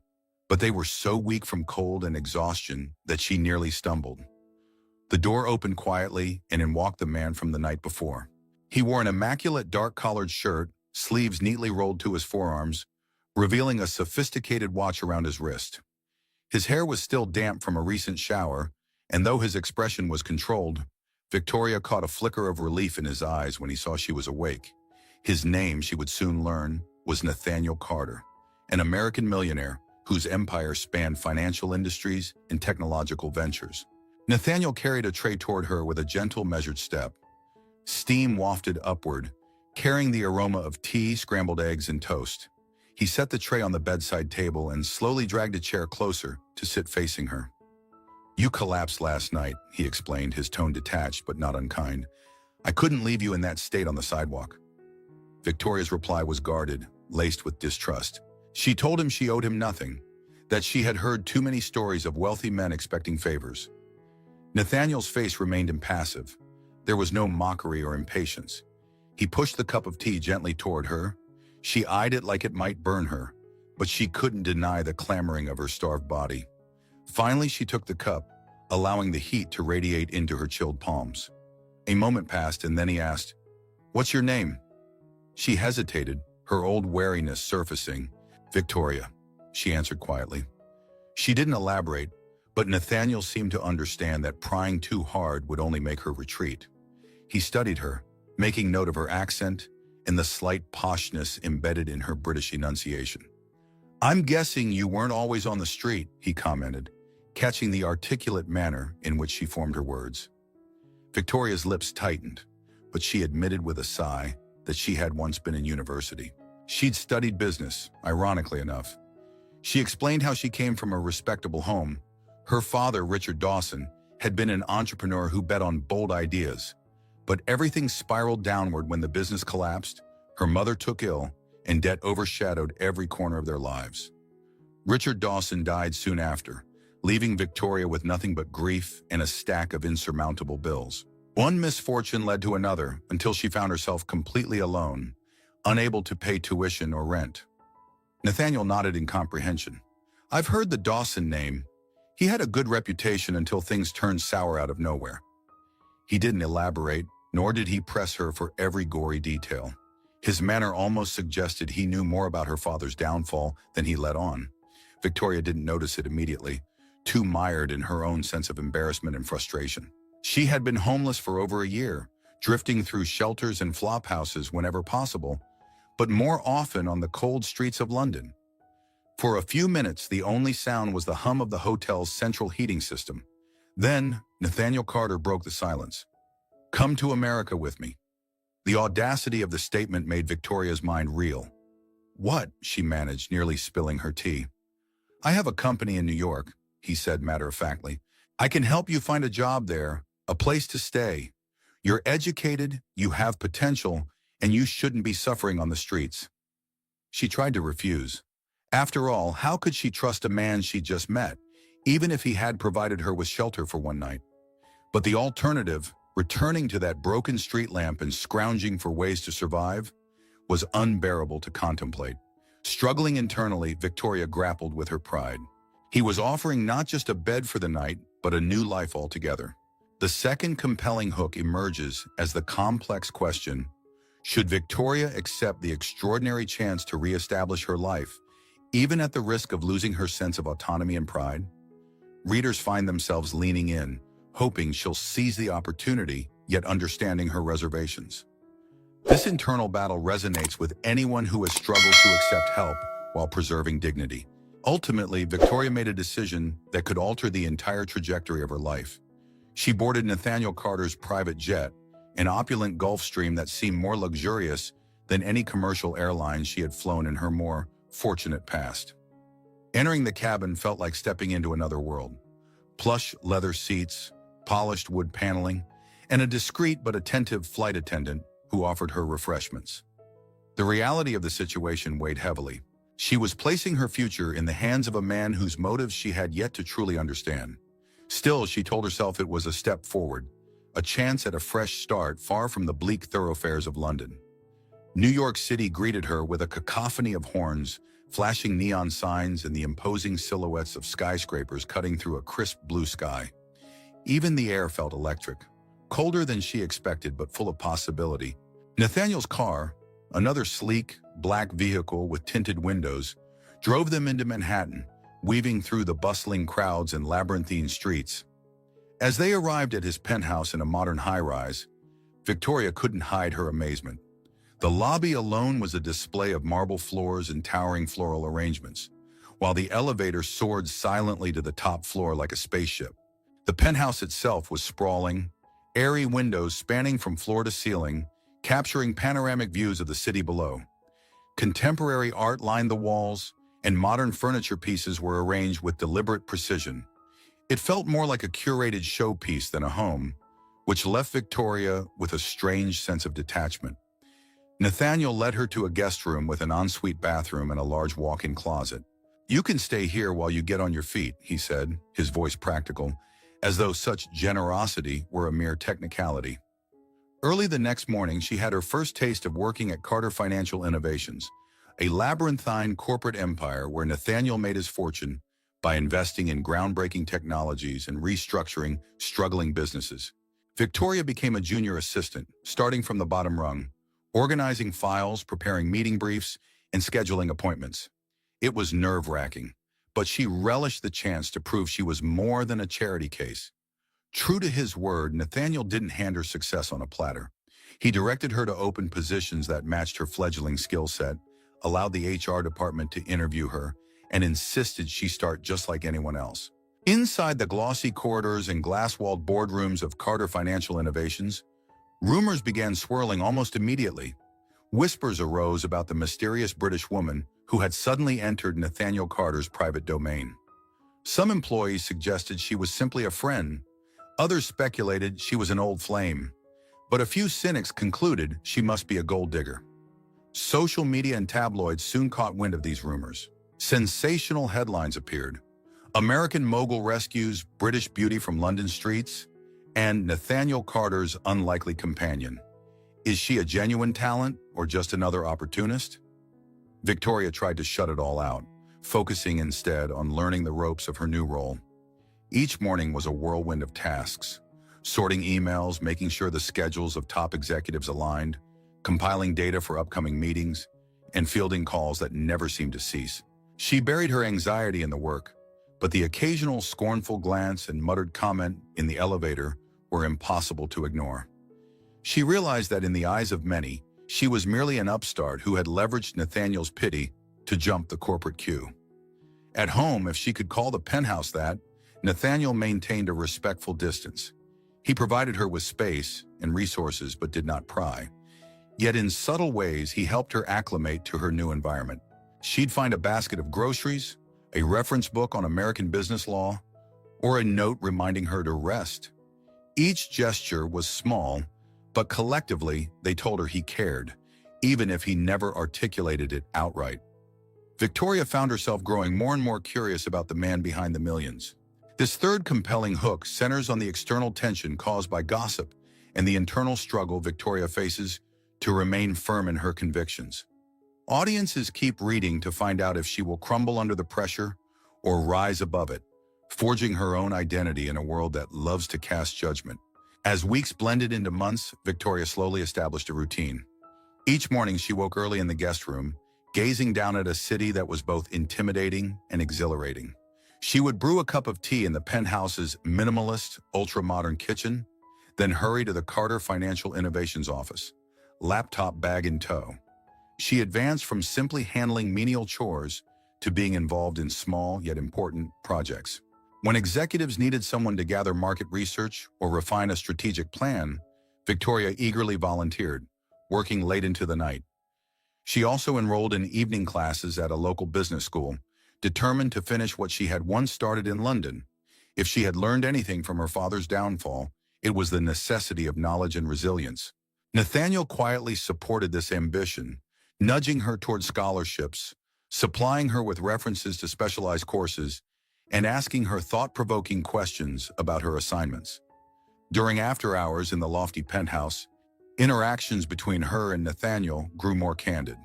but they were so weak from cold and exhaustion that she nearly stumbled. The door opened quietly, and in walked the man from the night before. He wore an immaculate dark-collared shirt, sleeves neatly rolled to his forearms, revealing a sophisticated watch around his wrist. His hair was still damp from a recent shower, and though his expression was controlled, Victoria caught a flicker of relief in his eyes when he saw she was awake. His name, she would soon learn, was Nathaniel Carter, an American millionaire whose empire spanned financial industries and technological ventures. Nathaniel carried a tray toward her with a gentle, measured step. Steam wafted upward, carrying the aroma of tea, scrambled eggs, and toast. He set the tray on the bedside table and slowly dragged a chair closer to sit facing her. "You collapsed last night," he explained, his tone detached but not unkind. "I couldn't leave you in that state on the sidewalk." Victoria's reply was guarded, laced with distrust. She told him she owed him nothing, that she had heard too many stories of wealthy men expecting favors. Nathaniel's face remained impassive. There was no mockery or impatience. He pushed the cup of tea gently toward her. She eyed it like it might burn her, but she couldn't deny the clamoring of her starved body. Finally, she took the cup, allowing the heat to radiate into her chilled palms. A moment passed, and then he asked, "What's your name?" She hesitated, her old wariness surfacing. "Victoria," she answered quietly. She didn't elaborate, but Nathaniel seemed to understand that prying too hard would only make her retreat. He studied her, making note of her accent and the slight poshness embedded in her British enunciation. "I'm guessing you weren't always on the street," he commented, catching the articulate manner in which she formed her words. Victoria's lips tightened, but she admitted with a sigh that she had once been in university. She'd studied business, ironically enough. She explained how she came from a respectable home. Her father, Richard Dawson, had been an entrepreneur who bet on bold ideas. But everything spiraled downward when the business collapsed, her mother took ill, and debt overshadowed every corner of their lives. Richard Dawson died soon after, leaving Victoria with nothing but grief and a stack of insurmountable bills. One misfortune led to another until she found herself completely alone, unable to pay tuition or rent. Nathaniel nodded in comprehension. "I've heard the Dawson name. He had a good reputation until things turned sour out of nowhere." He didn't elaborate, nor did he press her for every gory detail. His manner almost suggested he knew more about her father's downfall than he let on. Victoria didn't notice it immediately, too mired in her own sense of embarrassment and frustration. She had been homeless for over a year, drifting through shelters and flophouses whenever possible, but more often on the cold streets of London. For a few minutes, the only sound was the hum of the hotel's central heating system. Then, Nathaniel Carter broke the silence. "Come to America with me." The audacity of the statement made Victoria's mind reel. What? She managed, nearly spilling her tea. I have a company in New York, he said matter-of-factly. I can help you find a job there, a place to stay. You're educated, you have potential, and you shouldn't be suffering on the streets. She tried to refuse. After all, how could she trust a man she just met, even if he had provided her with shelter for one night? But the alternative, returning to that broken street lamp and scrounging for ways to survive, was unbearable to contemplate. Struggling internally, Victoria grappled with her pride. He was offering not just a bed for the night, but a new life altogether. The second compelling hook emerges as the complex question, should Victoria accept the extraordinary chance to reestablish her life, even at the risk of losing her sense of autonomy and pride? Readers find themselves leaning in, hoping she'll seize the opportunity, yet understanding her reservations. This internal battle resonates with anyone who has struggled to accept help while preserving dignity. Ultimately, Victoria made a decision that could alter the entire trajectory of her life. She boarded Nathaniel Carter's private jet, an opulent Gulfstream that seemed more luxurious than any commercial airline she had flown in her more fortunate past. Entering the cabin felt like stepping into another world. Plush leather seats, polished wood paneling, and a discreet but attentive flight attendant who offered her refreshments. The reality of the situation weighed heavily. She was placing her future in the hands of a man whose motives she had yet to truly understand. Still, she told herself it was a step forward, a chance at a fresh start far from the bleak thoroughfares of London. New York City greeted her with a cacophony of horns, flashing neon signs and the imposing silhouettes of skyscrapers cutting through a crisp blue sky. Even the air felt electric, colder than she expected but full of possibility. Nathaniel's car, another sleek, black vehicle with tinted windows, drove them into Manhattan, weaving through the bustling crowds and labyrinthine streets. As they arrived at his penthouse in a modern high-rise, Victoria couldn't hide her amazement. The lobby alone was a display of marble floors and towering floral arrangements, while the elevator soared silently to the top floor like a spaceship. The penthouse itself was sprawling, airy windows spanning from floor to ceiling, capturing panoramic views of the city below. Contemporary art lined the walls, and modern furniture pieces were arranged with deliberate precision. It felt more like a curated showpiece than a home, which left Victoria with a strange sense of detachment. Nathaniel led her to a guest room with an ensuite bathroom and a large walk-in closet. "You can stay here while you get on your feet," he said, his voice practical, as though such generosity were a mere technicality. Early the next morning, she had her first taste of working at Carter Financial Innovations, a labyrinthine corporate empire where Nathaniel made his fortune by investing in groundbreaking technologies and restructuring struggling businesses. Victoria became a junior assistant, starting from the bottom rung, organizing files, preparing meeting briefs, and scheduling appointments. It was nerve-wracking, but she relished the chance to prove she was more than a charity case. True to his word, Nathaniel didn't hand her success on a platter. He directed her to open positions that matched her fledgling skill set, allowed the HR department to interview her, and insisted she start just like anyone else. Inside the glossy corridors and glass-walled boardrooms of Carter Financial Innovations, rumors began swirling almost immediately. Whispers arose about the mysterious British woman who had suddenly entered Nathaniel Carter's private domain. Some employees suggested she was simply a friend. Others speculated she was an old flame. But a few cynics concluded she must be a gold digger. Social media and tabloids soon caught wind of these rumors. Sensational headlines appeared. American mogul rescues British beauty from London streets, and Nathaniel Carter's unlikely companion. Is she a genuine talent or just another opportunist? Victoria tried to shut it all out, focusing instead on learning the ropes of her new role. Each morning was a whirlwind of tasks, sorting emails, making sure the schedules of top executives aligned, compiling data for upcoming meetings, and fielding calls that never seemed to cease. She buried her anxiety in the work, but the occasional scornful glance and muttered comment in the elevator were impossible to ignore. She realized that in the eyes of many, she was merely an upstart who had leveraged Nathaniel's pity to jump the corporate queue. At home, if she could call the penthouse that, Nathaniel maintained a respectful distance. He provided her with space and resources but did not pry. Yet in subtle ways, he helped her acclimate to her new environment. She'd find a basket of groceries, a reference book on American business law, or a note reminding her to rest. Each gesture was small, but collectively they told her he cared, even if he never articulated it outright. Victoria found herself growing more and more curious about the man behind the millions. This third compelling hook centers on the external tension caused by gossip and the internal struggle Victoria faces to remain firm in her convictions. Audiences keep reading to find out if she will crumble under the pressure or rise above it, forging her own identity in a world that loves to cast judgment. As weeks blended into months, Victoria slowly established a routine. Each morning she woke early in the guest room, gazing down at a city that was both intimidating and exhilarating. She would brew a cup of tea in the penthouse's minimalist, ultra-modern kitchen, then hurry to the Carter Financial Innovations office, laptop bag in tow. She advanced from simply handling menial chores to being involved in small yet important projects. When executives needed someone to gather market research or refine a strategic plan, Victoria eagerly volunteered, working late into the night. She also enrolled in evening classes at a local business school, determined to finish what she had once started in London. If she had learned anything from her father's downfall, it was the necessity of knowledge and resilience. Nathaniel quietly supported this ambition, nudging her toward scholarships, supplying her with references to specialized courses, and asking her thought-provoking questions about her assignments. During after hours in the lofty penthouse, interactions between her and Nathaniel grew more candid.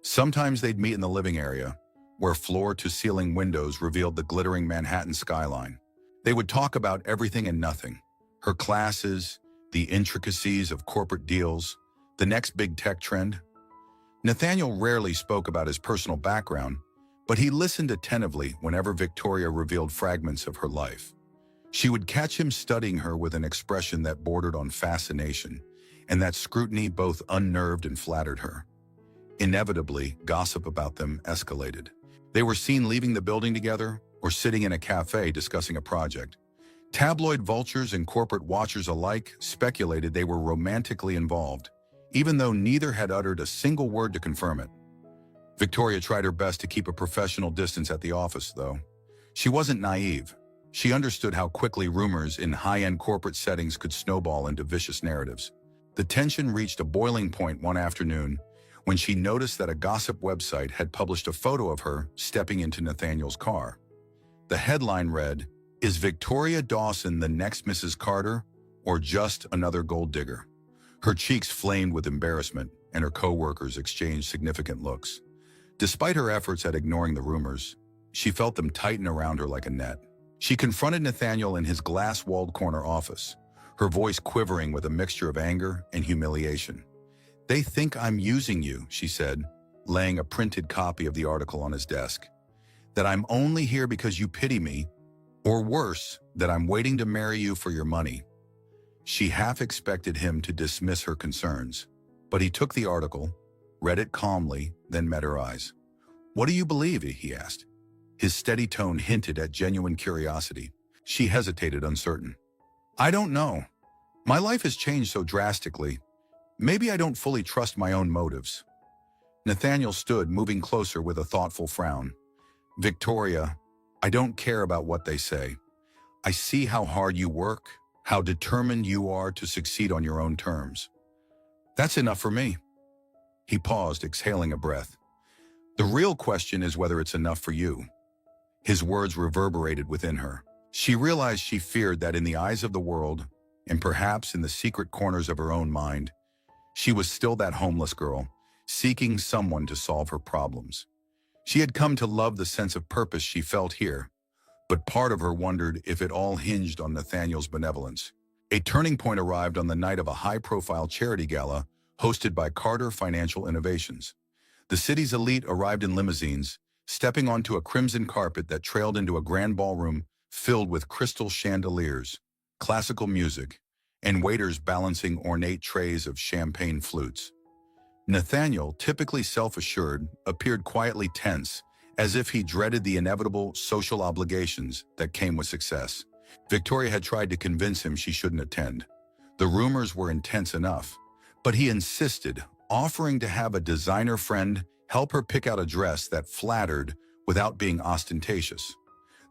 Sometimes they'd meet in the living area, where floor-to-ceiling windows revealed the glittering Manhattan skyline. They would talk about everything and nothing: her classes, the intricacies of corporate deals, the next big tech trend. Nathaniel rarely spoke about his personal background, but he listened attentively whenever Victoria revealed fragments of her life. She would catch him studying her with an expression that bordered on fascination, and that scrutiny both unnerved and flattered her. Inevitably, gossip about them escalated. They were seen leaving the building together or sitting in a cafe discussing a project. Tabloid vultures and corporate watchers alike speculated they were romantically involved, even though neither had uttered a single word to confirm it. Victoria tried her best to keep a professional distance at the office, though. She wasn't naive. She understood how quickly rumors in high-end corporate settings could snowball into vicious narratives. The tension reached a boiling point one afternoon when she noticed that a gossip website had published a photo of her stepping into Nathaniel's car. The headline read, "Is Victoria Dawson the next Mrs. Carter, or just another gold digger?" Her cheeks flamed with embarrassment, and her co-workers exchanged significant looks. Despite her efforts at ignoring the rumors, she felt them tighten around her like a net. She confronted Nathaniel in his glass-walled corner office, her voice quivering with a mixture of anger and humiliation. "They think I'm using you," she said, laying a printed copy of the article on his desk. "That I'm only here because you pity me, or worse, that I'm waiting to marry you for your money." She half expected him to dismiss her concerns, but he took the article, read it calmly, then met her eyes. "What do you believe?" he asked. His steady tone hinted at genuine curiosity. She hesitated, uncertain. "I don't know. My life has changed so drastically. Maybe I don't fully trust my own motives." Nathaniel stood, moving closer with a thoughtful frown. "Victoria, I don't care about what they say. I see how hard you work, how determined you are to succeed on your own terms. That's enough for me." He paused, exhaling a breath. "The real question is whether it's enough for you." His words reverberated within her. She realized she feared that in the eyes of the world, and perhaps in the secret corners of her own mind, she was still that homeless girl, seeking someone to solve her problems. She had come to love the sense of purpose she felt here, but part of her wondered if it all hinged on Nathaniel's benevolence. A turning point arrived on the night of a high-profile charity gala hosted by Carter Financial Innovations. The city's elite arrived in limousines, stepping onto a crimson carpet that trailed into a grand ballroom filled with crystal chandeliers, classical music, and waiters balancing ornate trays of champagne flutes. Nathaniel, typically self-assured, appeared quietly tense, as if he dreaded the inevitable social obligations that came with success. Victoria had tried to convince him she shouldn't attend. The rumors were intense enough, but he insisted, offering to have a designer friend help her pick out a dress that flattered without being ostentatious.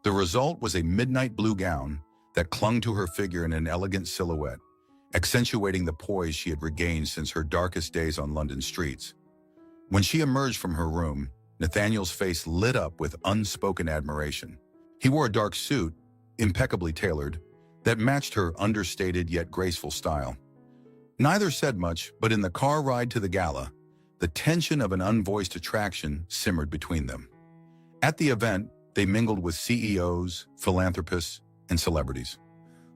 The result was a midnight blue gown that clung to her figure in an elegant silhouette, accentuating the poise she had regained since her darkest days on London streets. When she emerged from her room, Nathaniel's face lit up with unspoken admiration. He wore a dark suit, impeccably tailored, that matched her understated yet graceful style. Neither said much, but in the car ride to the gala, the tension of an unvoiced attraction simmered between them. At the event, they mingled with CEOs, philanthropists, and celebrities.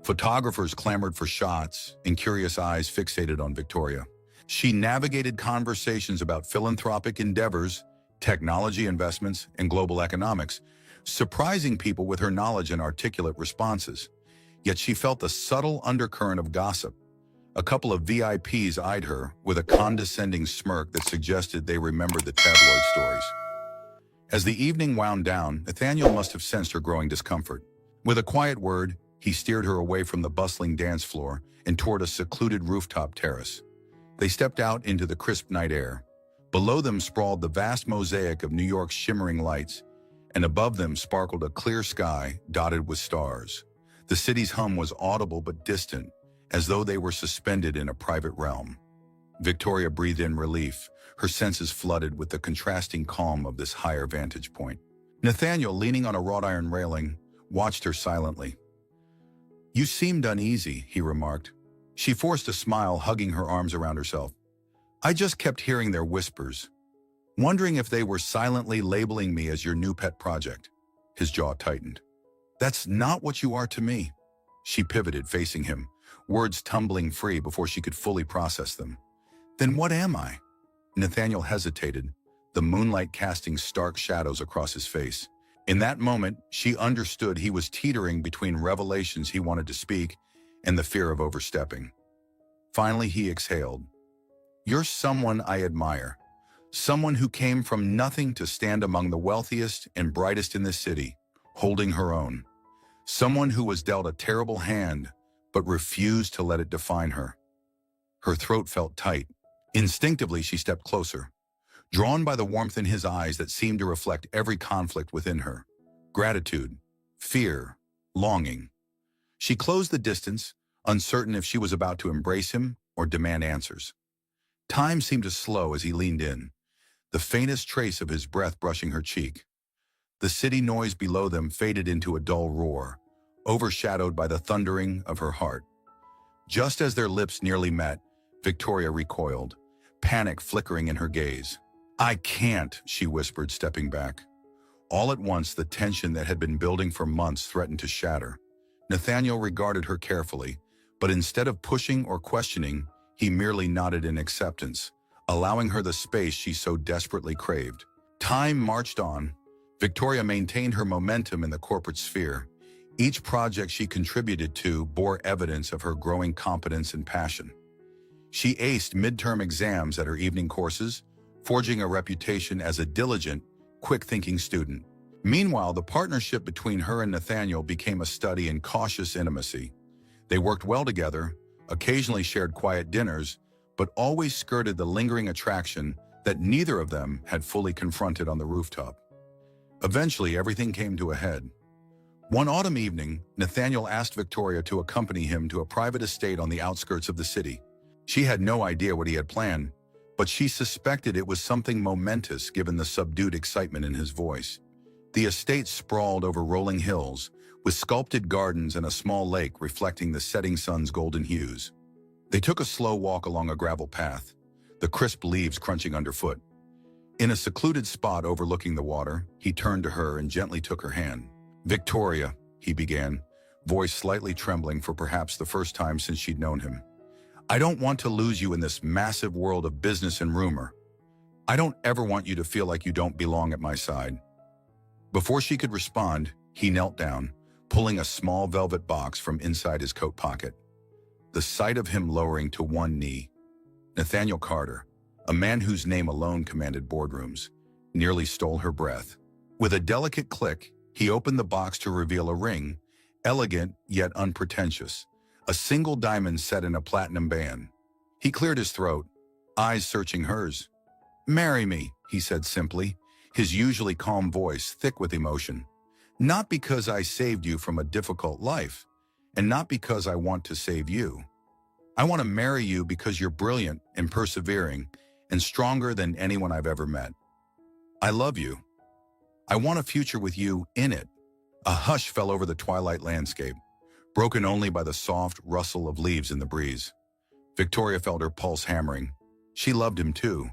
Photographers clamored for shots, and curious eyes fixated on Victoria. She navigated conversations about philanthropic endeavors, technology investments, and global economics, surprising people with her knowledge and articulate responses. Yet she felt the subtle undercurrent of gossip. A couple of VIPs eyed her with a condescending smirk that suggested they remembered the tabloid stories. As the evening wound down, Nathaniel must have sensed her growing discomfort. With a quiet word, he steered her away from the bustling dance floor and toward a secluded rooftop terrace. They stepped out into the crisp night air. Below them sprawled the vast mosaic of New York's shimmering lights, and above them sparkled a clear sky dotted with stars. The city's hum was audible but distant, as though they were suspended in a private realm. Victoria breathed in relief, her senses flooded with the contrasting calm of this higher vantage point. Nathaniel, leaning on a wrought iron railing, watched her silently. "You seemed uneasy," he remarked. She forced a smile, hugging her arms around herself. "I just kept hearing their whispers, wondering if they were silently labeling me as your new pet project." His jaw tightened. "That's not what you are to me." She pivoted, facing him, words tumbling free before she could fully process them. "Then what am I?" Nathaniel hesitated, the moonlight casting stark shadows across his face. In that moment, she understood he was teetering between revelations he wanted to speak and the fear of overstepping. Finally, he exhaled. "You're someone I admire. Someone who came from nothing to stand among the wealthiest and brightest in this city, holding her own. Someone who was dealt a terrible hand, but refused to let it define her." Her throat felt tight. Instinctively, she stepped closer, drawn by the warmth in his eyes that seemed to reflect every conflict within her. Gratitude, fear, longing. She closed the distance, uncertain if she was about to embrace him or demand answers. Time seemed to slow as he leaned in, the faintest trace of his breath brushing her cheek. The city noise below them faded into a dull roar, overshadowed by the thundering of her heart. Just as their lips nearly met, Victoria recoiled, panic flickering in her gaze. "I can't," she whispered, stepping back. All at once, the tension that had been building for months threatened to shatter. Nathaniel regarded her carefully, but instead of pushing or questioning, he merely nodded in acceptance, allowing her the space she so desperately craved. Time marched on. Victoria maintained her momentum in the corporate sphere. Each project she contributed to bore evidence of her growing competence and passion. She aced midterm exams at her evening courses, forging a reputation as a diligent, quick-thinking student. Meanwhile, the partnership between her and Nathaniel became a study in cautious intimacy. They worked well together, occasionally shared quiet dinners, but always skirted the lingering attraction that neither of them had fully confronted on the rooftop. Eventually, everything came to a head. One autumn evening, Nathaniel asked Victoria to accompany him to a private estate on the outskirts of the city. She had no idea what he had planned, but she suspected it was something momentous given the subdued excitement in his voice. The estate sprawled over rolling hills, with sculpted gardens and a small lake reflecting the setting sun's golden hues. They took a slow walk along a gravel path, the crisp leaves crunching underfoot. In a secluded spot overlooking the water, he turned to her and gently took her hand. "Victoria," he began, voice slightly trembling for perhaps the first time since she'd known him. "I don't want to lose you in this massive world of business and rumor. I don't ever want you to feel like you don't belong at my side." Before she could respond, he knelt down, pulling a small velvet box from inside his coat pocket. The sight of him lowering to one knee, Nathaniel Carter, a man whose name alone commanded boardrooms, nearly stole her breath. With a delicate click, he opened the box to reveal a ring, elegant yet unpretentious, a single diamond set in a platinum band. He cleared his throat, eyes searching hers. "Marry me," he said simply, his usually calm voice thick with emotion. "Not because I saved you from a difficult life, and not because I want to save you. I want to marry you because you're brilliant and persevering and stronger than anyone I've ever met. I love you. I want a future with you in it." A hush fell over the twilight landscape, broken only by the soft rustle of leaves in the breeze. Victoria felt her pulse hammering. She loved him too.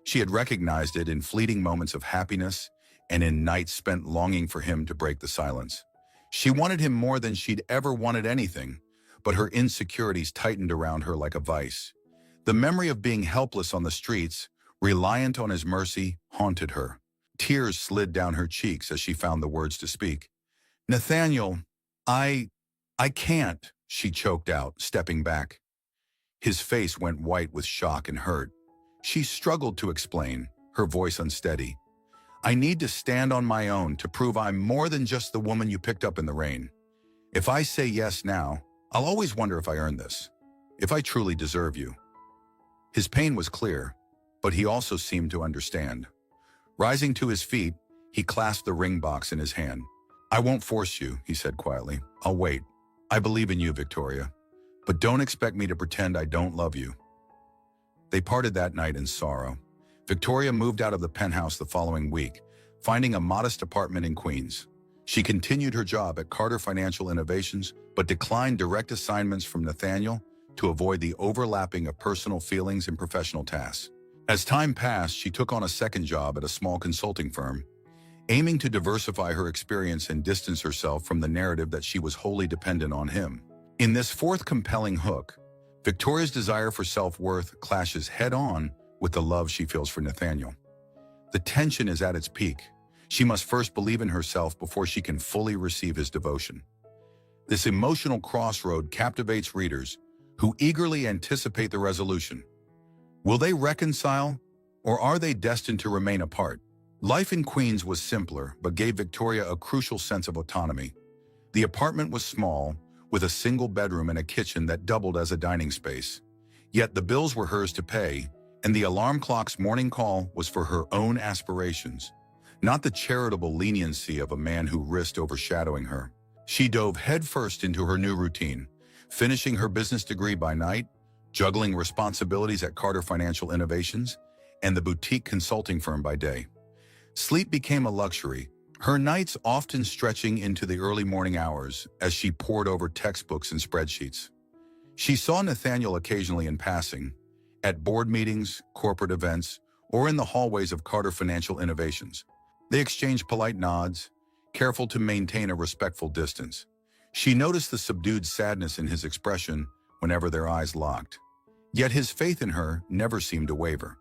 She had recognized it in fleeting moments of happiness and in nights spent longing for him to break the silence. She wanted him more than she'd ever wanted anything, but her insecurities tightened around her like a vice. The memory of being helpless on the streets, reliant on his mercy, haunted her. Tears slid down her cheeks as she found the words to speak. "Nathaniel, I can't," she choked out, stepping back. His face went white with shock and hurt. She struggled to explain, her voice unsteady. "I need to stand on my own to prove I'm more than just the woman you picked up in the rain. If I say yes now, I'll always wonder if I earned this, if I truly deserve you." His pain was clear, but he also seemed to understand. Rising to his feet, he clasped the ring box in his hand. "I won't force you," he said quietly. "I'll wait. I believe in you, Victoria. But don't expect me to pretend I don't love you." They parted that night in sorrow. Victoria moved out of the penthouse the following week, finding a modest apartment in Queens. She continued her job at Carter Financial Innovations, but declined direct assignments from Nathaniel to avoid the overlapping of personal feelings and professional tasks. As time passed, she took on a second job at a small consulting firm, aiming to diversify her experience and distance herself from the narrative that she was wholly dependent on him. In this fourth compelling hook, Victoria's desire for self-worth clashes head-on with the love she feels for Nathaniel. The tension is at its peak. She must first believe in herself before she can fully receive his devotion. This emotional crossroad captivates readers who eagerly anticipate the resolution. Will they reconcile, or are they destined to remain apart? Life in Queens was simpler, but gave Victoria a crucial sense of autonomy. The apartment was small, with a single bedroom and a kitchen that doubled as a dining space. Yet the bills were hers to pay, and the alarm clock's morning call was for her own aspirations, not the charitable leniency of a man who risked overshadowing her. She dove headfirst into her new routine, finishing her business degree by night, juggling responsibilities at Carter Financial Innovations, and the boutique consulting firm by day. Sleep became a luxury, her nights often stretching into the early morning hours as she pored over textbooks and spreadsheets. She saw Nathaniel occasionally in passing, at board meetings, corporate events, or in the hallways of Carter Financial Innovations. They exchanged polite nods, careful to maintain a respectful distance. She noticed the subdued sadness in his expression whenever their eyes locked. Yet his faith in her never seemed to waver.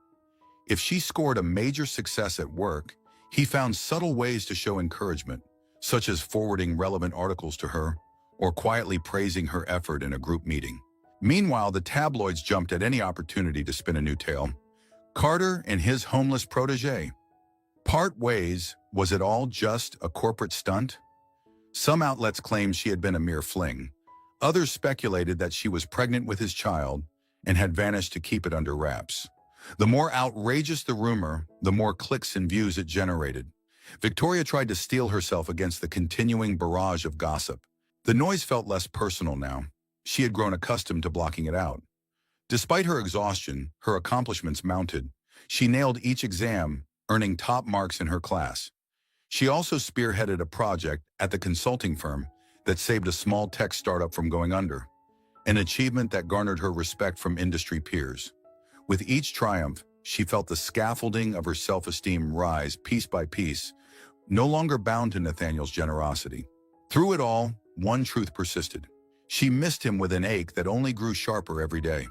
If she scored a major success at work, he found subtle ways to show encouragement, such as forwarding relevant articles to her or quietly praising her effort in a group meeting. Meanwhile, the tabloids jumped at any opportunity to spin a new tale. Carter and his homeless protege. Part ways, was it all just a corporate stunt? Some outlets claimed she had been a mere fling. Others speculated that she was pregnant with his child and had vanished to keep it under wraps. The more outrageous the rumor, the more clicks and views it generated. Victoria tried to steel herself against the continuing barrage of gossip. The noise felt less personal now. She had grown accustomed to blocking it out. Despite her exhaustion, her accomplishments mounted. She nailed each exam, earning top marks in her class. She also spearheaded a project at the consulting firm that saved a small tech startup from going under, an achievement that garnered her respect from industry peers. With each triumph, she felt the scaffolding of her self-esteem rise piece by piece, no longer bound to Nathaniel's generosity. Through it all, one truth persisted. She missed him with an ache that only grew sharper every day.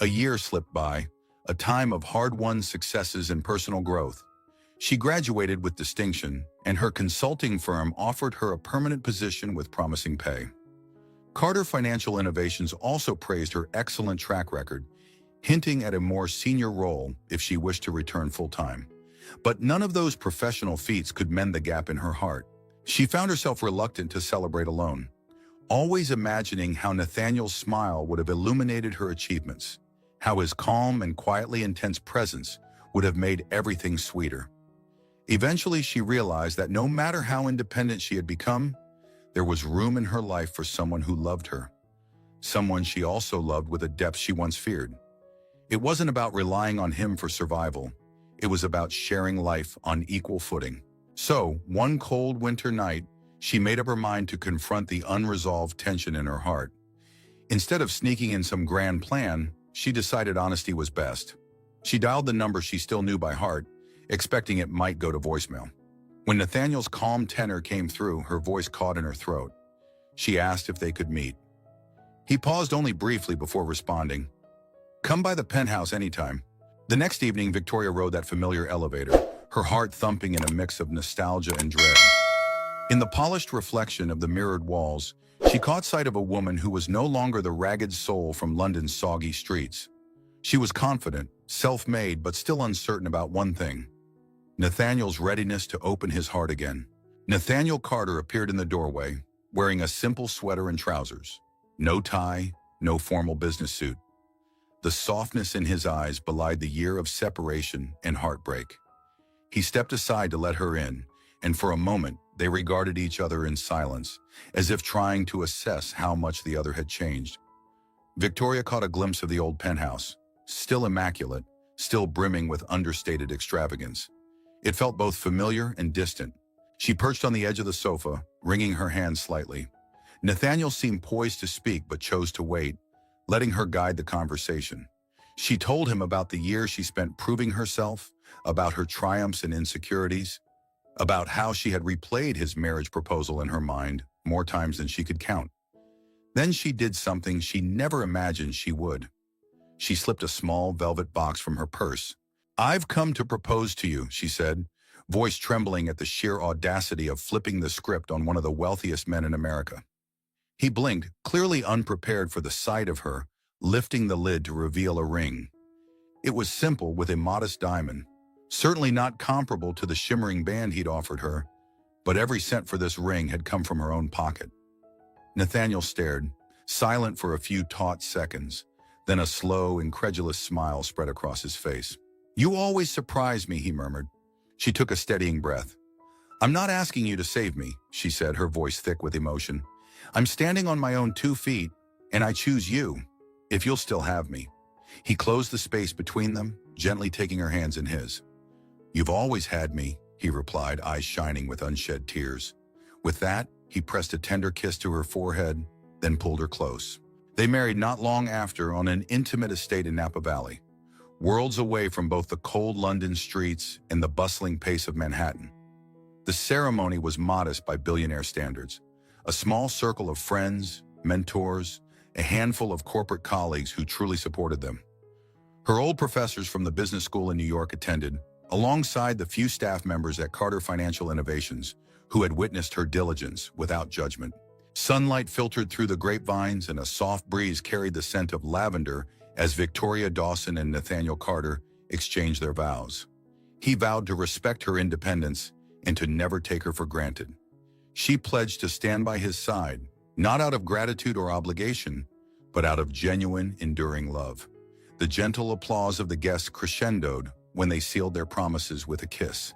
A year slipped by, a time of hard-won successes and personal growth. She graduated with distinction, and her consulting firm offered her a permanent position with promising pay. Carter Financial Innovations also praised her excellent track record, hinting at a more senior role if she wished to return full-time. But none of those professional feats could mend the gap in her heart. She found herself reluctant to celebrate alone, always imagining how Nathaniel's smile would have illuminated her achievements, how his calm and quietly intense presence would have made everything sweeter. Eventually, she realized that no matter how independent she had become, there was room in her life for someone who loved her, someone she also loved with a depth she once feared. It wasn't about relying on him for survival. It was about sharing life on equal footing. So, one cold winter night, she made up her mind to confront the unresolved tension in her heart. Instead of sneaking in some grand plan, she decided honesty was best. She dialed the number she still knew by heart, expecting it might go to voicemail. When Nathaniel's calm tenor came through, her voice caught in her throat. She asked if they could meet. He paused only briefly before responding, "Come by the penthouse anytime." The next evening, Victoria rode that familiar elevator, her heart thumping in a mix of nostalgia and dread. In the polished reflection of the mirrored walls, she caught sight of a woman who was no longer the ragged soul from London's soggy streets. She was confident, self-made, but still uncertain about one thing: Nathaniel's readiness to open his heart again. Nathaniel Carter appeared in the doorway, wearing a simple sweater and trousers. No tie, no formal business suit. The softness in his eyes belied the year of separation and heartbreak. He stepped aside to let her in, and for a moment, they regarded each other in silence, as if trying to assess how much the other had changed. Victoria caught a glimpse of the old penthouse, still immaculate, still brimming with understated extravagance. It felt both familiar and distant. She perched on the edge of the sofa, wringing her hands slightly. Nathaniel seemed poised to speak but chose to wait, letting her guide the conversation. She told him about the years she spent proving herself, about her triumphs and insecurities, about how she had replayed his marriage proposal in her mind more times than she could count. Then she did something she never imagined she would. She slipped a small velvet box from her purse. "I've come to propose to you," she said, voice trembling at the sheer audacity of flipping the script on one of the wealthiest men in America. He blinked, clearly unprepared for the sight of her, lifting the lid to reveal a ring. It was simple, with a modest diamond, certainly not comparable to the shimmering band he'd offered her, but every cent for this ring had come from her own pocket. Nathaniel stared, silent for a few taut seconds. Then a slow, incredulous smile spread across his face. "You always surprise me," he murmured. She took a steadying breath. "I'm not asking you to save me," she said, her voice thick with emotion. "I'm standing on my own 2 feet, and I choose you, if you'll still have me." He closed the space between them, gently taking her hands in his. "You've always had me," he replied, eyes shining with unshed tears. With that, he pressed a tender kiss to her forehead, then pulled her close. They married not long after on an intimate estate in Napa Valley, worlds away from both the cold London streets and the bustling pace of Manhattan. The ceremony was modest by billionaire standards. A small circle of friends, mentors, a handful of corporate colleagues who truly supported them. Her old professors from the business school in New York attended, alongside the few staff members at Carter Financial Innovations who had witnessed her diligence without judgment. Sunlight filtered through the grapevines, and a soft breeze carried the scent of lavender as Victoria Dawson and Nathaniel Carter exchanged their vows. He vowed to respect her independence and to never take her for granted. She pledged to stand by his side, not out of gratitude or obligation, but out of genuine, enduring love. The gentle applause of the guests crescendoed when they sealed their promises with a kiss.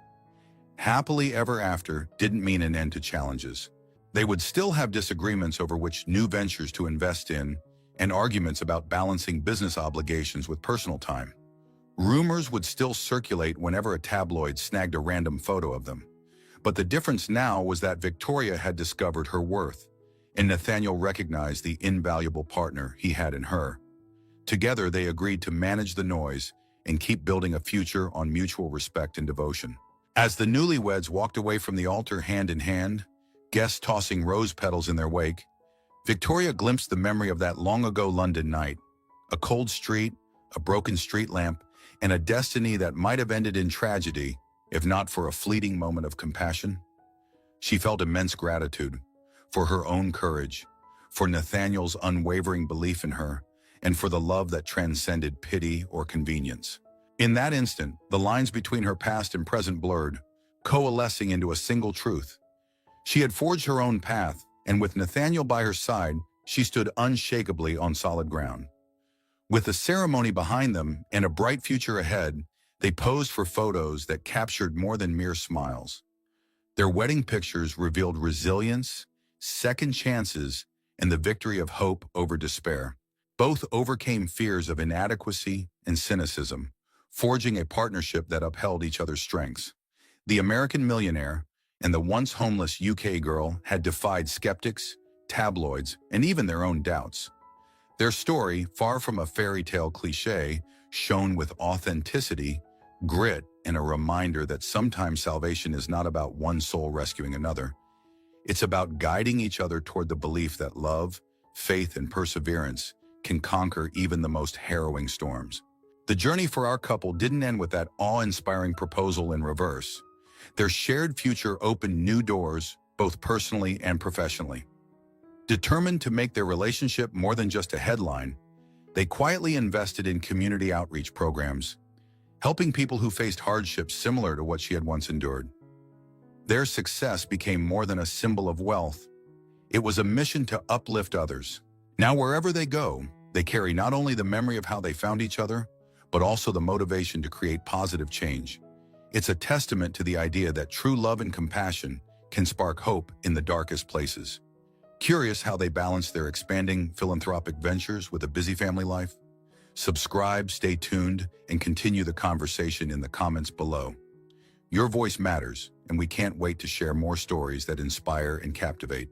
Happily ever after didn't mean an end to challenges. They would still have disagreements over which new ventures to invest in, and arguments about balancing business obligations with personal time. Rumors would still circulate whenever a tabloid snagged a random photo of them. But the difference now was that Victoria had discovered her worth, and Nathaniel recognized the invaluable partner he had in her. Together, they agreed to manage the noise and keep building a future on mutual respect and devotion. As the newlyweds walked away from the altar hand in hand, guests tossing rose petals in their wake, Victoria glimpsed the memory of that long-ago London night. A cold street, a broken street lamp, and a destiny that might have ended in tragedy, if not for a fleeting moment of compassion. She felt immense gratitude for her own courage, for Nathaniel's unwavering belief in her, and for the love that transcended pity or convenience. In that instant, the lines between her past and present blurred, coalescing into a single truth. She had forged her own path, and with Nathaniel by her side, she stood unshakably on solid ground. With the ceremony behind them and a bright future ahead, They posed for photos that captured more than mere smiles. Their wedding pictures revealed resilience, second chances, and the victory of hope over despair. Both overcame fears of inadequacy and cynicism, forging a partnership that upheld each other's strengths. The American millionaire and the once homeless UK girl had defied skeptics, tabloids, and even their own doubts. Their story, far from a fairy tale cliché, shone with authenticity, grit, and a reminder that sometimes salvation is not about one soul rescuing another. It's about guiding each other toward the belief that love, faith, and perseverance can conquer even the most harrowing storms. The journey for our couple didn't end with that awe-inspiring proposal in reverse. Their shared future opened new doors, both personally and professionally. Determined to make their relationship more than just a headline, they quietly invested in community outreach programs, helping people who faced hardships similar to what she had once endured. Their success became more than a symbol of wealth. It was a mission to uplift others. Now, wherever they go, they carry not only the memory of how they found each other, but also the motivation to create positive change. It's a testament to the idea that true love and compassion can spark hope in the darkest places. Curious how they balance their expanding philanthropic ventures with a busy family life? Subscribe, stay tuned, and continue the conversation in the comments below. Your voice matters, and we can't wait to share more stories that inspire and captivate.